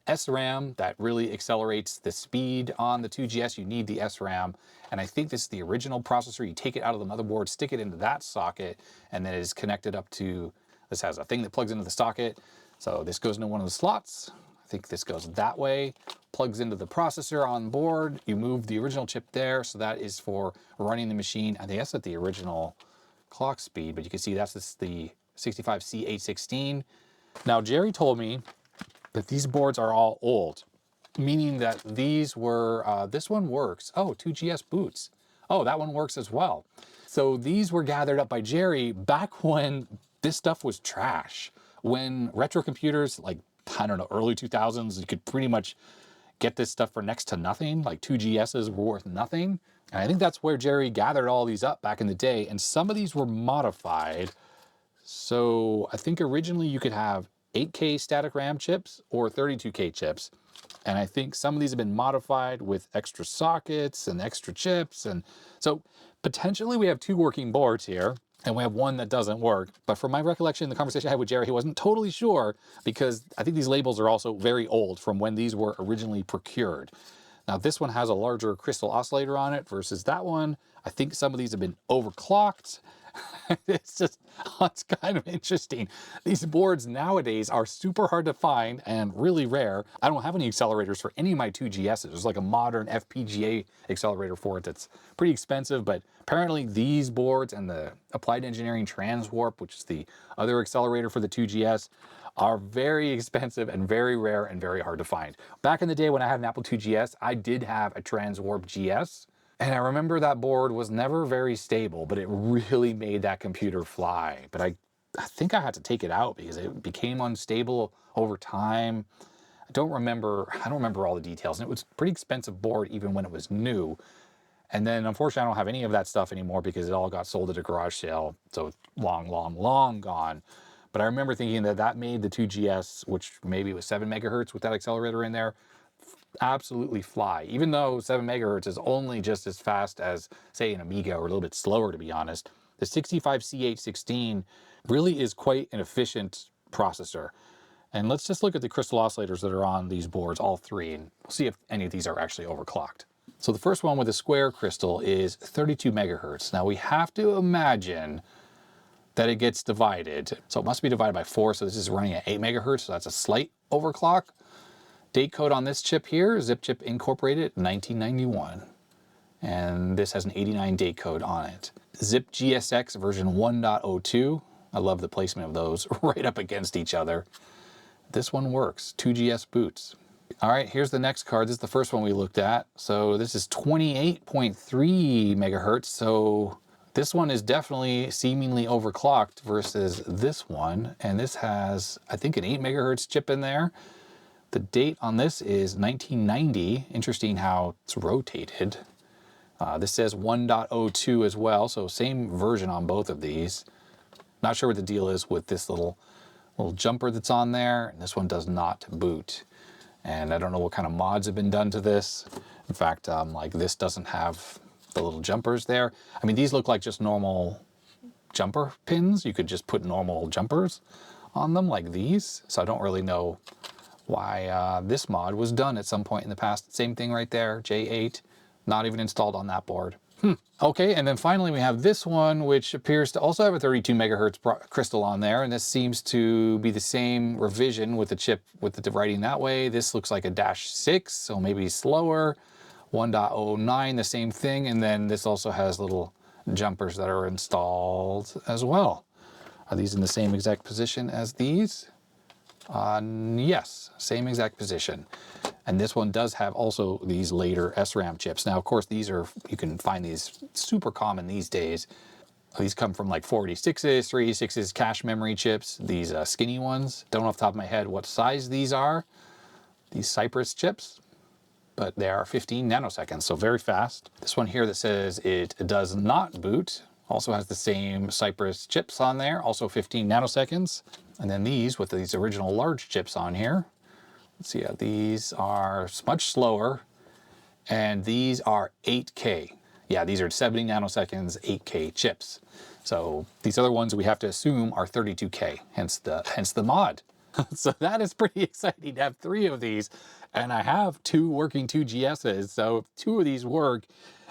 SRAM that really accelerates the speed on the 2GS. You need the SRAM. And I think this is the original processor. You take it out of the motherboard, stick it into that socket, and then it is connected up to, this has a thing that plugs into the socket. So this goes into one of the slots. I think this goes that way, plugs into the processor on board. You move the original chip there. So that is for running the machine. I think that's at the original clock speed, but you can see that's the 65C816. Now, Jerry told me that these boards are all old, meaning that these were, this one works. Oh, 2GS boots. Oh, that one works as well. So these were gathered up by Jerry back when this stuff was trash. When retro computers, like, I don't know, early 2000s, you could pretty much get this stuff for next to nothing, like 2GSs were worth nothing. And I think that's where Jerry gathered all these up back in the day. And some of these were modified. So I think originally you could have 8K static RAM chips or 32K chips. And I think some of these have been modified with extra sockets and extra chips. And so potentially we have 2 working boards here, and we have one that doesn't work. But from my recollection, the conversation I had with Jerry, he wasn't totally sure because I think these labels are also very old from when these were originally procured. Now this one has a larger crystal oscillator on it versus that one. I think some of these have been overclocked. It's kind of interesting. These boards nowadays are super hard to find and really rare. I don't have any accelerators for any of my 2GSs. There's like a modern FPGA accelerator for it that's pretty expensive, but apparently these boards and the Applied Engineering Transwarp, which is the other accelerator for the 2GS, are very expensive and very rare and very hard to find. Back in the day when I had an Apple IIgs, I did have a Transwarp GS, And I remember that board was never very stable, but it really made that computer fly. But I think I had to take it out because it became unstable over time. I don't remember all the details. And it was a pretty expensive board even when it was new. And then unfortunately I don't have any of that stuff anymore because it all got sold at a garage sale. So it's long gone. But I remember thinking that that made the 2GS, which maybe was 7 megahertz with that accelerator in there, absolutely fly. Even though 7 megahertz is only just as fast as, say, an Amiga, or a little bit slower, to be honest, the 65C816 really is quite an efficient processor. And let's just look at the crystal oscillators that are on these boards, all three, and we'll see if any of these are actually overclocked. So the first one with the square crystal is 32 megahertz. Now we have to imagine that it gets divided. So it must be divided by 4, so this is running at 8 megahertz, so that's a slight overclock. Date code on this chip here, Zip Chip Incorporated, 1991. And this has an 89 date code on it. Zip GSX version 1.02. I love the placement of those right up against each other. This one works, 2GS boots. All right, here's the next card. This is the first one we looked at. So this is 28.3 megahertz. So this one is definitely seemingly overclocked versus this one. And this has, I think, an 8 megahertz chip in there. The date on this is 1990. Interesting how it's rotated. This says 1.02 as well, so same version on both of these. Not sure what the deal is with this little jumper that's on there. And this one does not boot. And I don't know what kind of mods have been done to this. In fact, like this doesn't have the little jumpers there. I mean, these look like just normal jumper pins. You could just put normal jumpers on them like these. So I don't really know why this mod was done at some point in the past. Same thing right there, J8, not even installed on that board. Okay, and then finally we have this one, which appears to also have a 32 megahertz crystal on there, and this seems to be the same revision with the chip with the writing that way. This looks like a -6, so maybe slower. 1.09, the same thing, and then this also has little jumpers that are installed as well. Are these in the same exact position as these? Yes, same exact position. And this one does have also these later SRAM chips. Now, of course, these are, you can find these super common these days. These come from like 486s, 386s cache memory chips, these skinny ones. Don't know off the top of my head what size these are, these Cypress chips, but they are 15 nanoseconds, so very fast. This one here that says it does not boot also has the same Cypress chips on there, also 15 nanoseconds. And then these with these original large chips on here. Let's see, these are much slower, and these are 8K. Yeah, these are 70 nanoseconds, 8K chips. So these other ones we have to assume are 32K, hence the mod. So that is pretty exciting to have 3 of these, and I have 2 working 2GSs. So if 2 of these work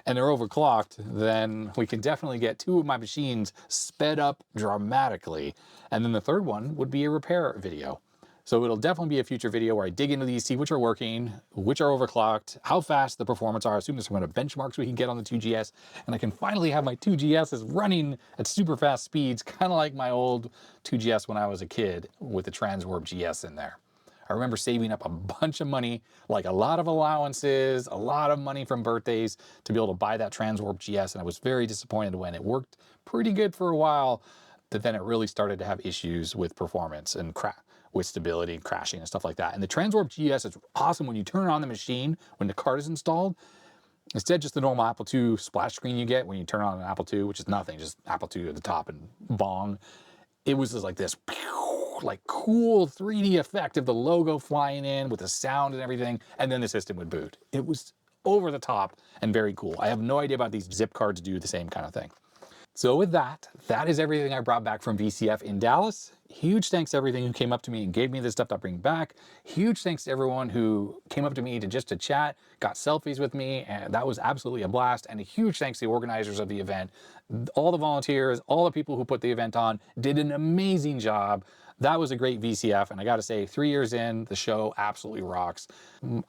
and they're overclocked, then we can definitely get 2 of my machines sped up dramatically. And then the third one would be a repair video. So it'll definitely be a future video where I dig into these, see which are working, which are overclocked, how fast the performance are. I assume there's some kind of benchmarks we can get on the 2GS, and I can finally have my 2GSs running at super fast speeds, kind of like my old 2GS when I was a kid with the Transwarp GS in there. I remember saving up a bunch of money, like a lot of allowances, a lot of money from birthdays to be able to buy that Transwarp GS, and I was very disappointed when it worked pretty good for a while, but then it really started to have issues with performance and with stability and crashing and stuff like that. And the Transwarp GS is awesome when you turn it on the machine, when the card is installed. Instead, just the normal Apple II splash screen you get when you turn on an Apple II, which is nothing, just Apple II at the top and bong. It was just like this, like cool 3D effect of the logo flying in with the sound and everything, and then the system would boot. It was over the top and very cool. I have no idea about these zip cards do the same kind of thing. So with that, that is everything I brought back from VCF in Dallas. Huge thanks to everything who came up to me and gave me this stuff to bring back. Huge thanks to everyone who came up to me to chat, got selfies with me, and that was absolutely a blast. And a huge thanks to the organizers of the event. All the volunteers, all the people who put the event on did an amazing job. That was a great VCF, and I gotta say, 3 years in, the show absolutely rocks.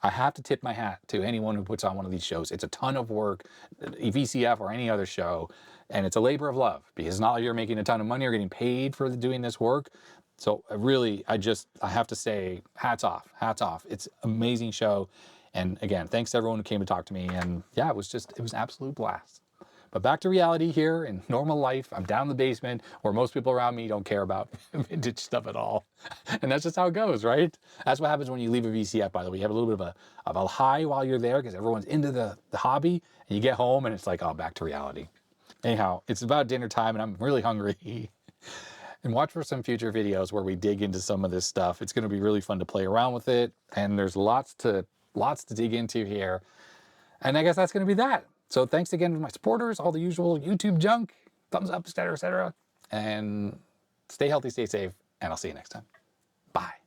I have to tip my hat to anyone who puts on one of these shows. It's a ton of work, VCF or any other show, and it's a labor of love, because it's not like you're making a ton of money or getting paid for doing this work. So really, I have to say, hats off, hats off. It's an amazing show. And again, thanks to everyone who came to talk to me. And yeah, it was an absolute blast. But back to reality here in normal life. I'm down in the basement where most people around me don't care about vintage stuff at all. And that's just how it goes, right? That's what happens when you leave a VCF, by the way. You have a little bit of a high while you're there because everyone's into the hobby, and you get home and it's like, oh, back to reality. Anyhow, it's about dinner time and I'm really hungry. And watch for some future videos where we dig into some of this stuff. It's going to be really fun to play around with it. And there's lots to dig into here. And I guess that's going to be that. So thanks again to my supporters, all the usual YouTube junk, thumbs up, etc., etc. And stay healthy, stay safe, and I'll see you next time. Bye.